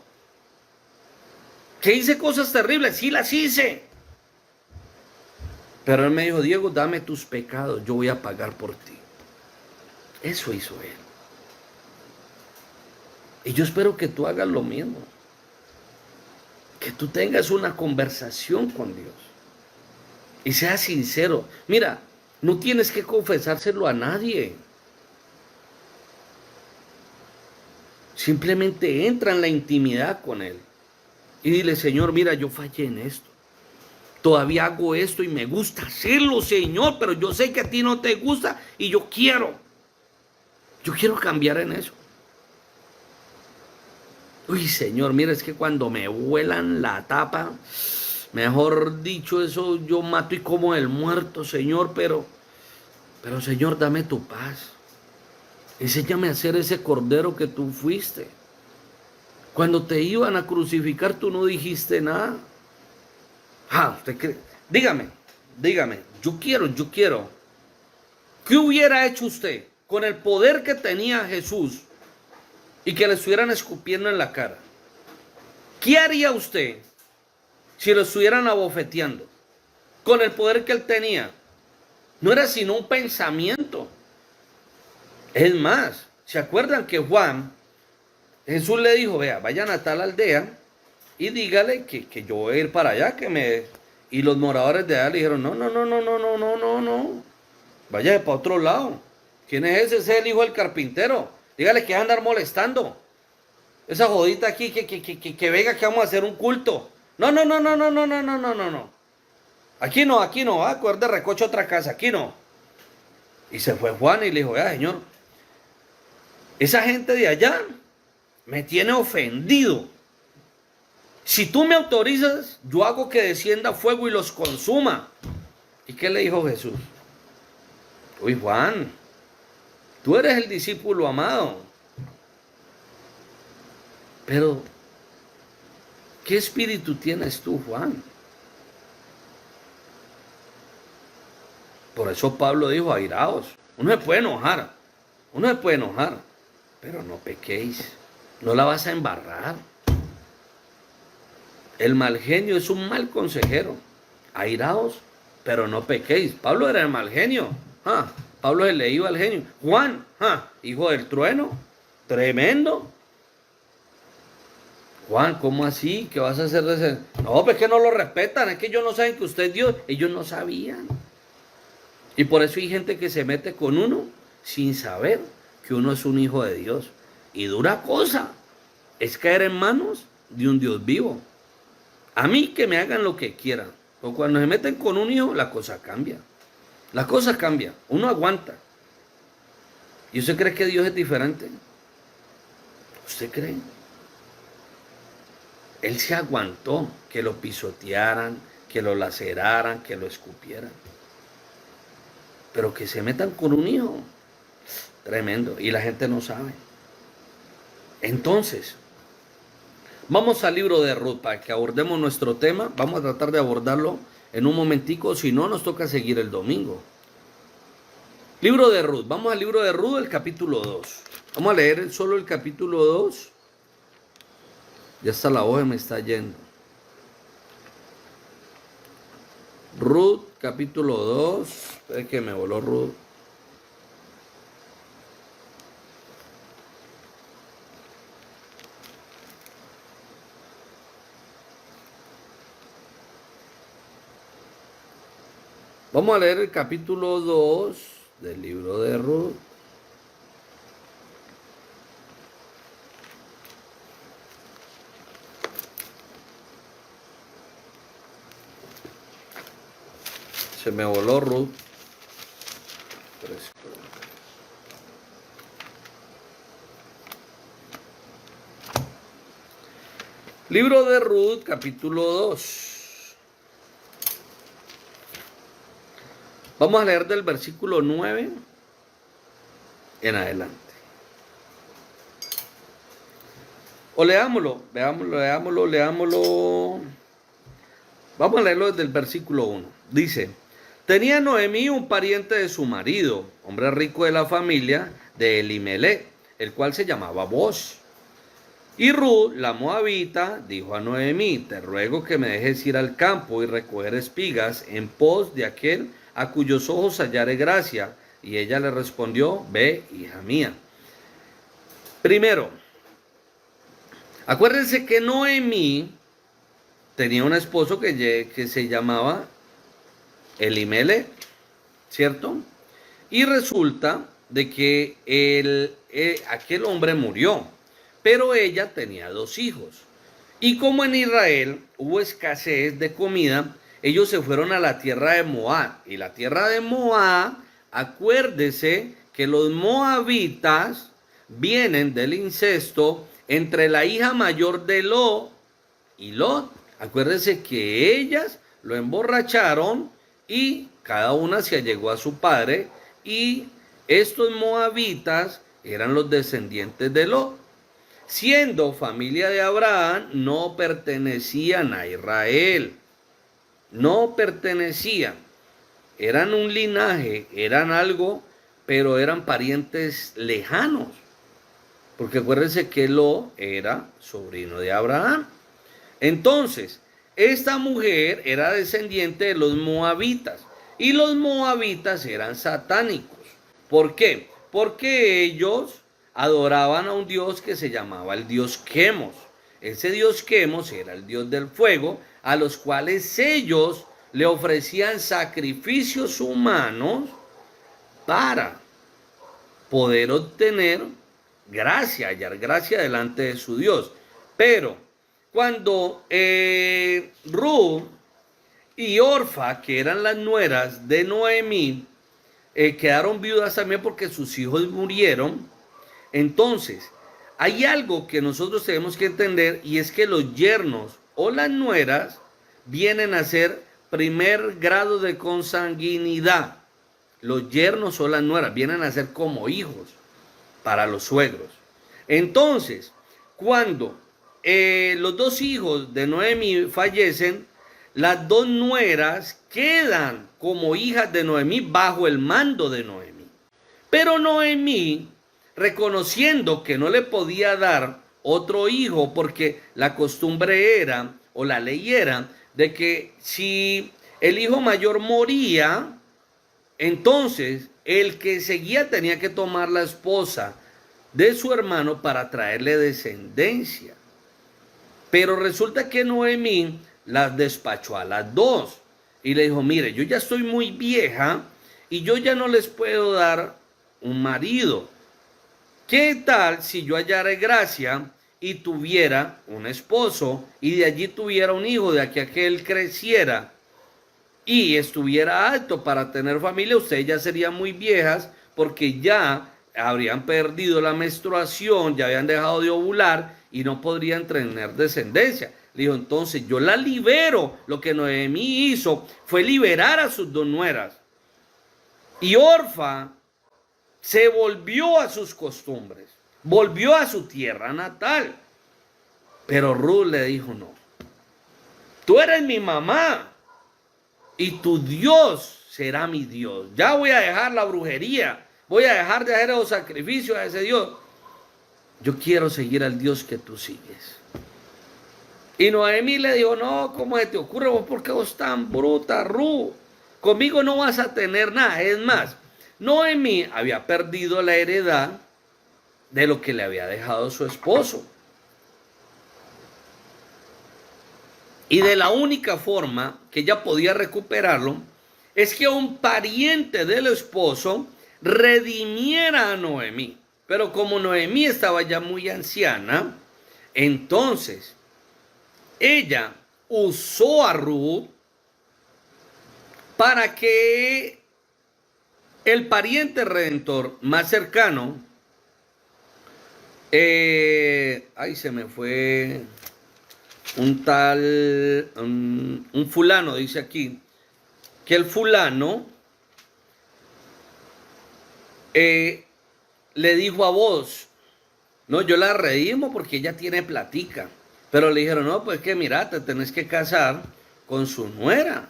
¿Que hice cosas terribles? Sí, las hice. Pero Él me dijo, Diego, dame tus pecados, yo voy a pagar por ti. Eso hizo Él. Y yo espero que tú hagas lo mismo. Que tú tengas una conversación con Dios. Y seas sincero. Mira, no tienes que confesárselo a nadie. Simplemente entra en la intimidad con Él. Y dile, Señor, mira, yo fallé en esto. Todavía hago esto y me gusta hacerlo, Señor, pero yo sé que a ti no te gusta y yo quiero cambiar en eso. Uy, Señor, mira, es que cuando me vuelan la tapa, mejor dicho, eso yo mato y como el muerto, Señor, pero Señor, dame tu paz. Enséñame a ser ese cordero que tú fuiste. Cuando te iban a crucificar, tú no dijiste nada. Ah, usted cree. Dígame, yo quiero. ¿Qué hubiera hecho usted con el poder que tenía Jesús y que le estuvieran escupiendo en la cara? ¿Qué haría usted si lo estuvieran abofeteando con el poder que él tenía? No era sino un pensamiento. Es más, ¿se acuerdan que Jesús le dijo, vea, vayan a tal aldea y dígale que yo voy a ir para allá, Y los moradores de allá le dijeron, no. Vaya para otro lado. ¿Quién es ese? Ese es el hijo del carpintero. Dígale que va a andar molestando. Esa jodita aquí, que venga, que vamos a hacer un culto. No. Aquí no, va a coger de recoche otra casa, aquí no. Y se fue Juan y le dijo, vea, Señor, esa gente de allá me tiene ofendido. Si tú me autorizas, yo hago que descienda fuego y los consuma. ¿Y qué le dijo Jesús? Uy, Juan, tú eres el discípulo amado. Pero, ¿qué espíritu tienes tú, Juan? eso Pablo dijo, airaos. Uno se puede enojar, pero no pequéis. No la vas a embarrar. El mal genio es un mal consejero. Airaos, pero no pequéis. Pablo era el mal genio. Pablo se le iba al genio. Juan, hijo del trueno. Tremendo. Juan, ¿cómo así? ¿Qué vas a hacer de ese? No, pues que no lo respetan. Es que ellos no saben que usted es Dios. Ellos no sabían. Y por eso hay gente que se mete con uno sin saber que uno es un hijo de Dios. Y dura cosa es caer en manos de un Dios vivo. A mí que me hagan lo que quieran. O cuando se meten con un hijo, la cosa cambia. La cosa cambia. Uno aguanta. ¿Y usted cree que Dios es diferente? ¿Usted cree? Él se aguantó que lo pisotearan, que lo laceraran, que lo escupieran. Pero que se metan con un hijo, tremendo. Y la gente no sabe. Entonces, vamos al libro de Ruth para que abordemos nuestro tema. Vamos a tratar de abordarlo en un momentico, si no nos toca seguir el domingo. Libro de Ruth, vamos al libro de Ruth, el capítulo 2. Vamos a leer solo el capítulo 2. Ya está la hoja, me está yendo. Ruth, capítulo 2. Es que me voló Ruth. Vamos a leer el capítulo 2 del libro de Ruth. Se me voló Ruth. Libro de Ruth, capítulo 2. Vamos a leer del versículo 9 en adelante. O leámoslo. Vamos a leerlo desde el versículo 1. Dice: tenía Noemí un pariente de su marido, hombre rico de la familia de Elimelech, el cual se llamaba Boaz. Y Ruth, la moabita, dijo a Noemí: te ruego que me dejes ir al campo y recoger espigas en pos de aquel a cuyos ojos hallaré gracia. Y ella le respondió: ve, hija mía. Primero, acuérdense que Noemí tenía un esposo que se llamaba Elimelech, ¿cierto? Y resulta de que aquel hombre murió, pero ella tenía 2 hijos. Y como en Israel hubo escasez de comida, ellos se fueron a la tierra de Moab. Y la tierra de Moab, acuérdese que los moabitas vienen del incesto entre la hija mayor de Lot y Lot. Acuérdese que ellas lo emborracharon y cada una se allegó a su padre, y estos moabitas eran los descendientes de Lot. Siendo familia de Abraham, no pertenecían a Israel. No pertenecían. Eran un linaje, eran algo, pero eran parientes lejanos. Porque acuérdense que Lot era sobrino de Abraham. Entonces, esta mujer era descendiente de los moabitas. Y los moabitas eran satánicos. ¿Por qué? Porque ellos adoraban a un dios que se llamaba el dios Quemos. Ese dios Quemos era el dios del fuego, a los cuales ellos le ofrecían sacrificios humanos para poder obtener gracia, hallar gracia delante de su Dios. Pero cuando Ruth y Orfa, que eran las nueras de Noemí, quedaron viudas también porque sus hijos murieron, entonces hay algo que nosotros tenemos que entender, y es que los yernos o las nueras vienen a ser primer grado de consanguinidad. Los yernos o las nueras vienen a ser como hijos para los suegros. Entonces, cuando los 2 hijos de Noemí fallecen, las dos nueras quedan como hijas de Noemí bajo el mando de Noemí. Pero Noemí, reconociendo que no le podía dar otro hijo porque la costumbre era, o la ley era, de que si el hijo mayor moría, entonces el que seguía tenía que tomar la esposa de su hermano para traerle descendencia. Pero resulta que Noemí las despachó a las dos y le dijo, mire, yo ya estoy muy vieja y yo ya no les puedo dar un marido. ¿Qué tal si yo hallara gracia y tuviera un esposo y de allí tuviera un hijo, de aquí a que él creciera y estuviera alto para tener familia? Ustedes ya serían muy viejas porque ya habrían perdido la menstruación, ya habían dejado de ovular y no podrían tener descendencia. Le dijo, entonces yo la libero. Lo que Noemí hizo fue liberar a sus dos nueras. Y Orfa se volvió a sus costumbres, volvió a su tierra natal. Pero Ruth le dijo, no, tú eres mi mamá y tu Dios será mi Dios. Ya voy a dejar la brujería, voy a dejar de hacer los sacrificios a ese Dios. Yo quiero seguir al Dios que tú sigues. Y Noemí le dijo, no, ¿cómo se te ocurre vos? ¿Por qué vos tan bruta, Ruth? Conmigo no vas a tener nada. Es más, Noemí había perdido la heredad de lo que le había dejado su esposo. Y de la única forma que ella podía recuperarlo es que un pariente del esposo redimiera a Noemí. Pero como Noemí estaba ya muy anciana, entonces ella usó a Ruth para que el pariente redentor más cercano, ay, se me fue un tal, un fulano, dice aquí, que el fulano le dijo a Boaz, no, yo la redimo porque ella tiene platica. Pero le dijeron, no, pues que mira, te tenés que casar con su nuera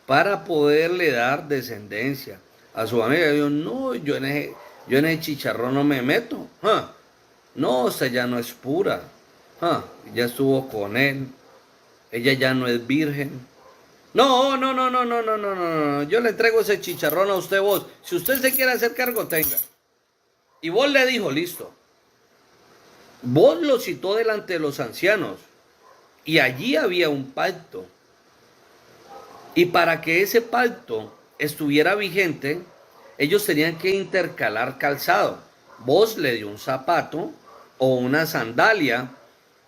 para poderle dar descendencia a su amiga. Dijo, no, yo en ese chicharrón no me meto. No, ella ya no es pura. Ya estuvo con él. Ella ya no es virgen. No, no, no, no, no, no, no, no. Yo le entrego ese chicharrón a usted, vos. Si usted se quiere hacer cargo, tenga. Y vos le dijo, listo. Vos lo citó delante de los ancianos y allí había un pacto. Y para que ese pacto estuviera vigente, ellos tenían que intercalar calzado. Vos le dio un zapato o una sandalia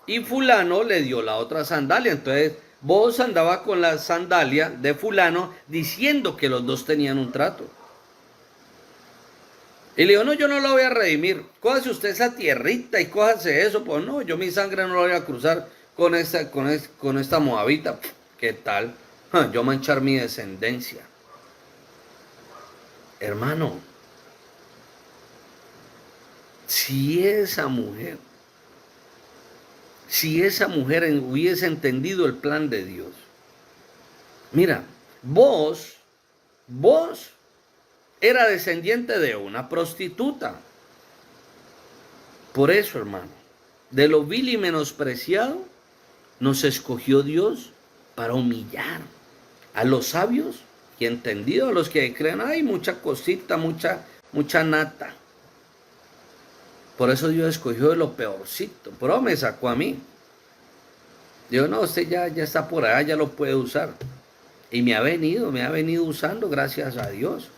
y fulano le dio la otra sandalia. Entonces vos andaba con la sandalia de fulano diciendo que los dos tenían un trato. Y le dijo, no, yo no la voy a redimir. Cójase usted esa tierrita y cójase eso. Pues no, yo mi sangre no la voy a cruzar con esta moabita. ¿Qué tal? Yo manchar mi descendencia. Hermano, si esa mujer hubiese entendido el plan de Dios. Mira, vos era descendiente de una prostituta. Por eso, hermano, de lo vil y menospreciado, nos escogió Dios para humillar a los sabios y entendidos, a los que creen, hay mucha cosita, mucha nata. Por eso Dios escogió de lo peorcito, pero me sacó a mí. Dijo, no, usted ya está por allá, ya lo puede usar. Y me ha venido usando, gracias a Dios.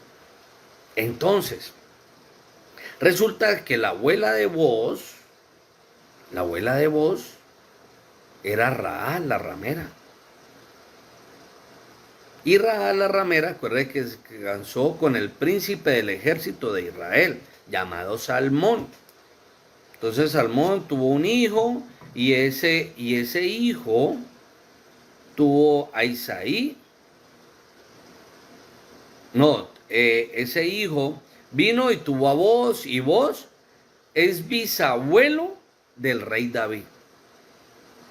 Entonces, resulta que la abuela de Boaz era Rahab la ramera. Y Rahab la ramera, acuérdense que se casó con el príncipe del ejército de Israel, llamado Salmón. Entonces Salmón tuvo un hijo y ese hijo tuvo a Isaí. Ese hijo vino y tuvo a Boaz, y Boaz es bisabuelo del rey David.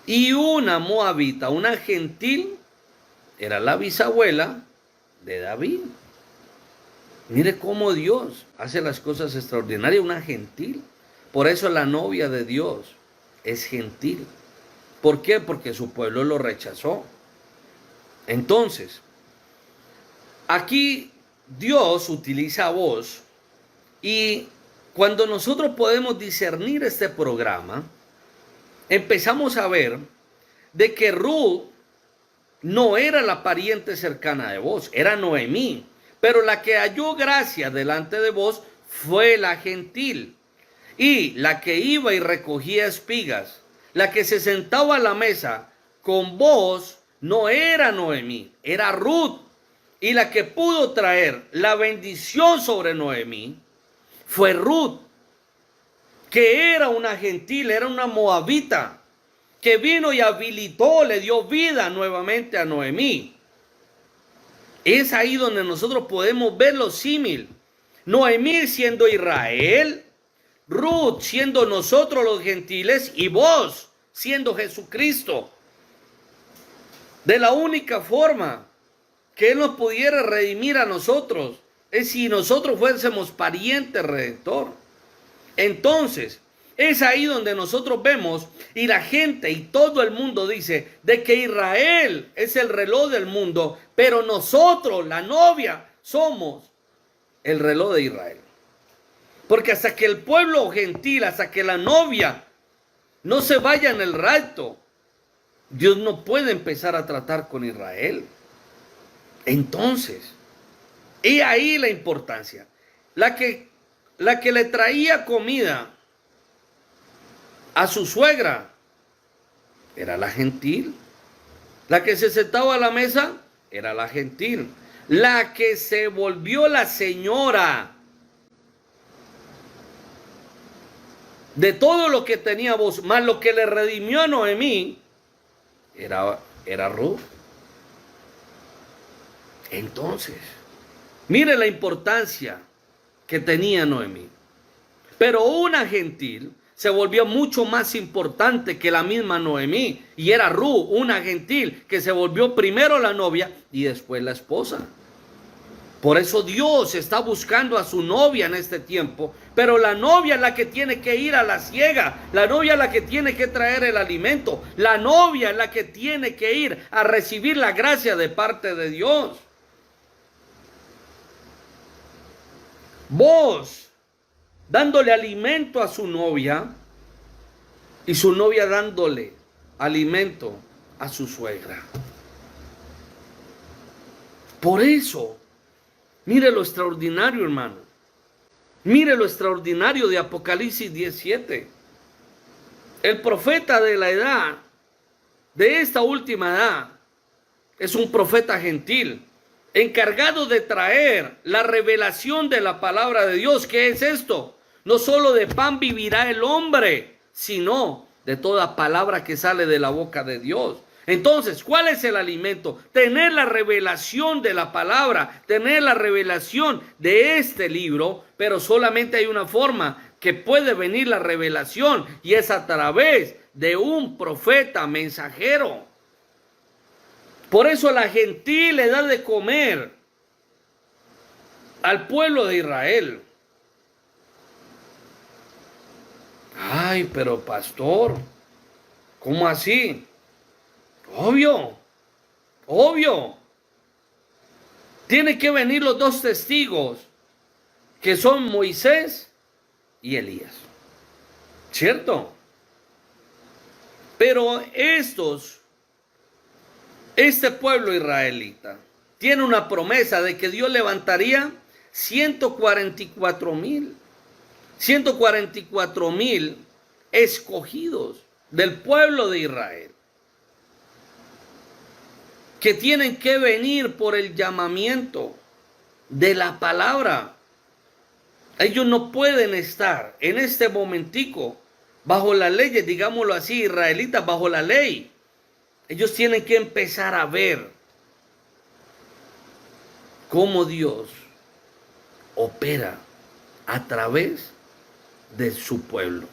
Y una moabita, una gentil, era la bisabuela de David. Mire cómo Dios hace las cosas extraordinarias, una gentil. Por eso la novia de Dios es gentil. ¿Por qué? Porque su pueblo lo rechazó. Entonces, aquí Dios utiliza voz, y cuando nosotros podemos discernir este programa, empezamos a ver de que Ruth no era la pariente cercana de vos, era Noemí. Pero la que halló gracia delante de vos fue la gentil. Y la que iba y recogía espigas, la que se sentaba a la mesa con vos, no era Noemí, era Ruth. Y la que pudo traer la bendición sobre Noemí fue Ruth, que era una gentil, era una moabita, que vino y habilitó, le dio vida nuevamente a Noemí. Es ahí donde nosotros podemos ver los símil. Noemí siendo Israel, Ruth siendo nosotros los gentiles, y vos siendo Jesucristo. De la única forma que Él nos pudiera redimir a nosotros es si nosotros fuésemos pariente redentor. Entonces, es ahí donde nosotros vemos, y la gente y todo el mundo dice de que Israel es el reloj del mundo, pero nosotros, la novia, somos el reloj de Israel. Porque hasta que el pueblo gentil, hasta que la novia no se vaya en el rapto, Dios no puede empezar a tratar con Israel. Entonces, y ahí la importancia. La que le traía comida a su suegra era la gentil. La que se sentaba a la mesa era la gentil. La que se volvió la señora de todo lo que tenía vos, más lo que le redimió a Noemí, era Ruth. Entonces, mire la importancia que tenía Noemí. Pero una gentil se volvió mucho más importante que la misma Noemí, y era Ruth, una gentil que se volvió primero la novia y después la esposa. Por eso Dios está buscando a su novia en este tiempo, pero la novia es la que tiene que ir a la siega, la novia es la que tiene que traer el alimento, la novia es la que tiene que ir a recibir la gracia de parte de Dios. Vos dándole alimento a su novia y su novia dándole alimento a su suegra. Por eso, mire lo extraordinario, hermano. Mire lo extraordinario de Apocalipsis 17. El profeta de la edad, de esta última edad, es un profeta gentil, encargado de traer la revelación de la palabra de Dios. ¿Qué es esto? No solo de pan vivirá el hombre, sino de toda palabra que sale de la boca de Dios. Entonces, ¿cuál es el alimento? Tener la revelación de la palabra, tener la revelación de este libro, pero solamente hay una forma que puede venir la revelación, y es a través de un profeta mensajero. Por eso la gentil le da de comer al pueblo de Israel. Ay, pero pastor, ¿cómo así? Obvio. Tienen que venir los dos testigos, que son Moisés y Elías. ¿Cierto? Pero este pueblo israelita tiene una promesa de que Dios levantaría 144,000 escogidos del pueblo de Israel, que tienen que venir por el llamamiento de la palabra. Ellos no pueden estar en este momentico bajo las leyes, digámoslo así, israelitas, bajo la ley. Ellos tienen que empezar a ver cómo Dios opera a través de su pueblo.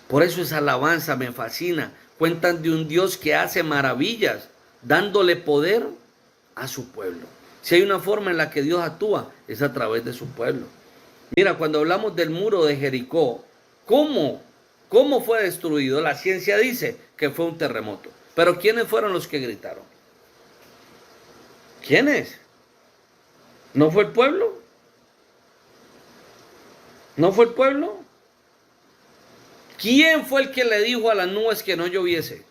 Por eso esa alabanza me fascina. Cuentan de un Dios que hace maravillas, dándole poder a su pueblo. Si hay una forma en la que Dios actúa, es a través de su pueblo. Mira, cuando hablamos del muro de Jericó, ¿cómo fue destruido? La ciencia dice que fue un terremoto. Pero ¿quiénes fueron los que gritaron? ¿Quiénes? ¿No fue el pueblo? ¿No fue el pueblo? ¿Quién fue el que le dijo a las nubes que no lloviese?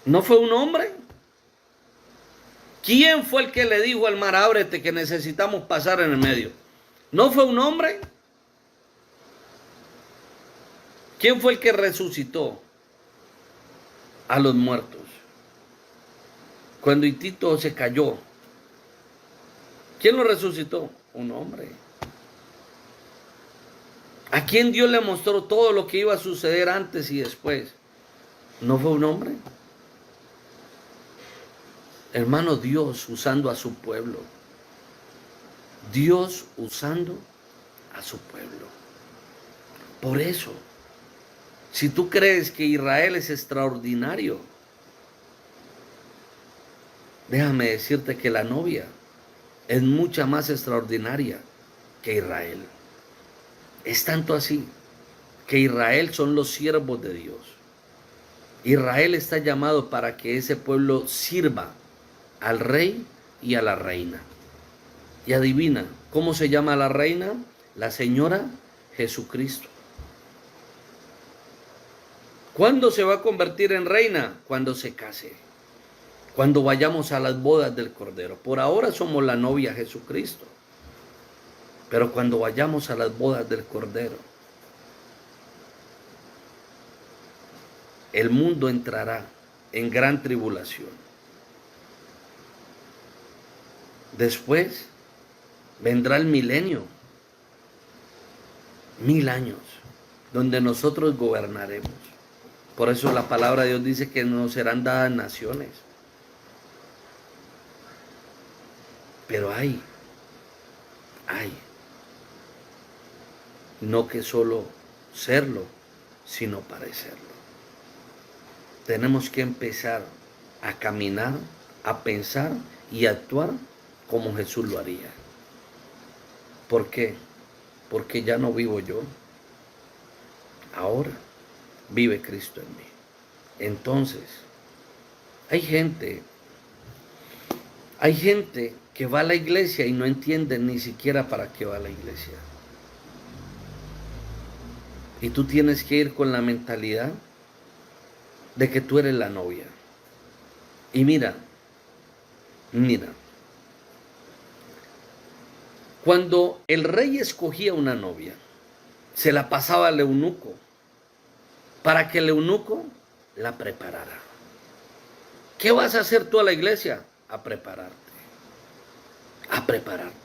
¿No fue un hombre? ¿Quién fue el que le dijo al mar, ábrete, que necesitamos pasar en el medio? ¿No fue un hombre? ¿Quién fue el que resucitó a los muertos? Cuando Hitito se cayó, ¿quién lo resucitó? Un hombre. ¿A quién Dios le mostró todo lo que iba a suceder antes y después? ¿No fue un hombre? Hermano, Dios usando a su pueblo. Dios usando a su pueblo. Por eso, si tú crees que Israel es extraordinario, déjame decirte que la novia es mucha más extraordinaria que Israel. Es tanto así que Israel son los siervos de Dios. Israel está llamado para que ese pueblo sirva al rey y a la reina. Y adivina, ¿cómo se llama la reina? La señora Jesucristo. ¿Cuándo se va a convertir en reina? Cuando se case. Cuando vayamos a las bodas del Cordero. Por ahora somos la novia Jesucristo. Pero cuando vayamos a las bodas del Cordero, el mundo entrará en gran tribulación. Después vendrá el milenio, 1000 años, donde nosotros gobernaremos. Por eso la palabra de Dios dice que nos serán dadas naciones. Pero hay, no que solo serlo, sino parecerlo. Tenemos que empezar a caminar, a pensar y a actuar como Jesús lo haría. ¿Por qué? Porque ya no vivo yo. Ahora vive Cristo en mí. Entonces, hay gente que va a la iglesia y no entiende ni siquiera para qué va a la iglesia. Y tú tienes que ir con la mentalidad de que tú eres la novia. Y mira, cuando el rey escogía una novia, se la pasaba al eunuco para que el eunuco la preparara. ¿Qué vas a hacer tú a la iglesia? A prepararte. A prepararte.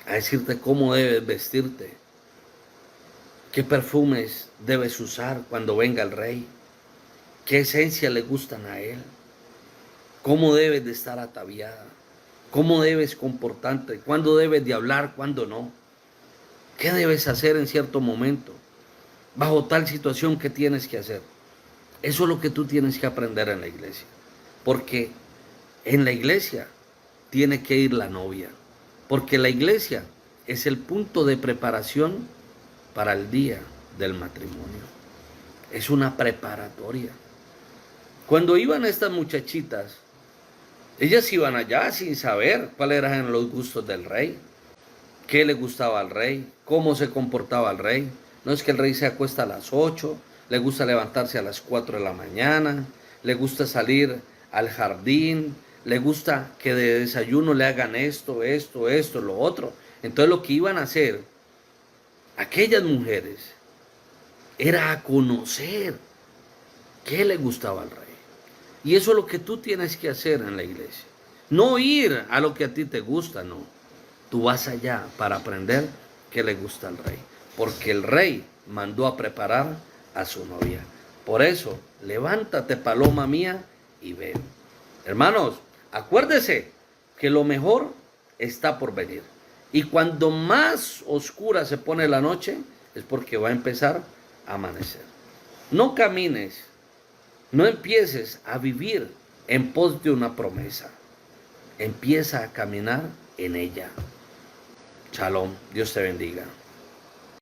A decirte cómo debes vestirte. ¿Qué perfumes debes usar cuando venga el rey? ¿Qué esencias le gustan a él? ¿Cómo debes de estar ataviada? ¿Cómo debes comportarte? ¿Cuándo debes de hablar? ¿Cuándo no? ¿Qué debes hacer en cierto momento? Bajo tal situación, ¿qué tienes que hacer? Eso es lo que tú tienes que aprender en la iglesia. Porque en la iglesia tiene que ir la novia. Porque la iglesia es el punto de preparación para el día del matrimonio. Es una preparatoria. Cuando iban estas muchachitas, ellas iban allá sin saber cuáles eran los gustos del rey, qué le gustaba al rey, cómo se comportaba el rey. No es que el rey se acuesta a las 8, le gusta levantarse a las 4 de la mañana, le gusta salir al jardín, le gusta que de desayuno le hagan esto, lo otro. Entonces lo que iban a hacer aquellas mujeres era a conocer qué le gustaba al rey. Y eso es lo que tú tienes que hacer en la iglesia. No ir a lo que a ti te gusta, no. Tú vas allá para aprender qué le gusta al rey. Porque el rey mandó a preparar a su novia. Por eso, levántate, paloma mía, y ve. Hermanos, acuérdese que lo mejor está por venir. Y cuando más oscura se pone la noche, es porque va a empezar a amanecer. No camines, no empieces a vivir en pos de una promesa. Empieza a caminar en ella. Shalom, Dios te bendiga.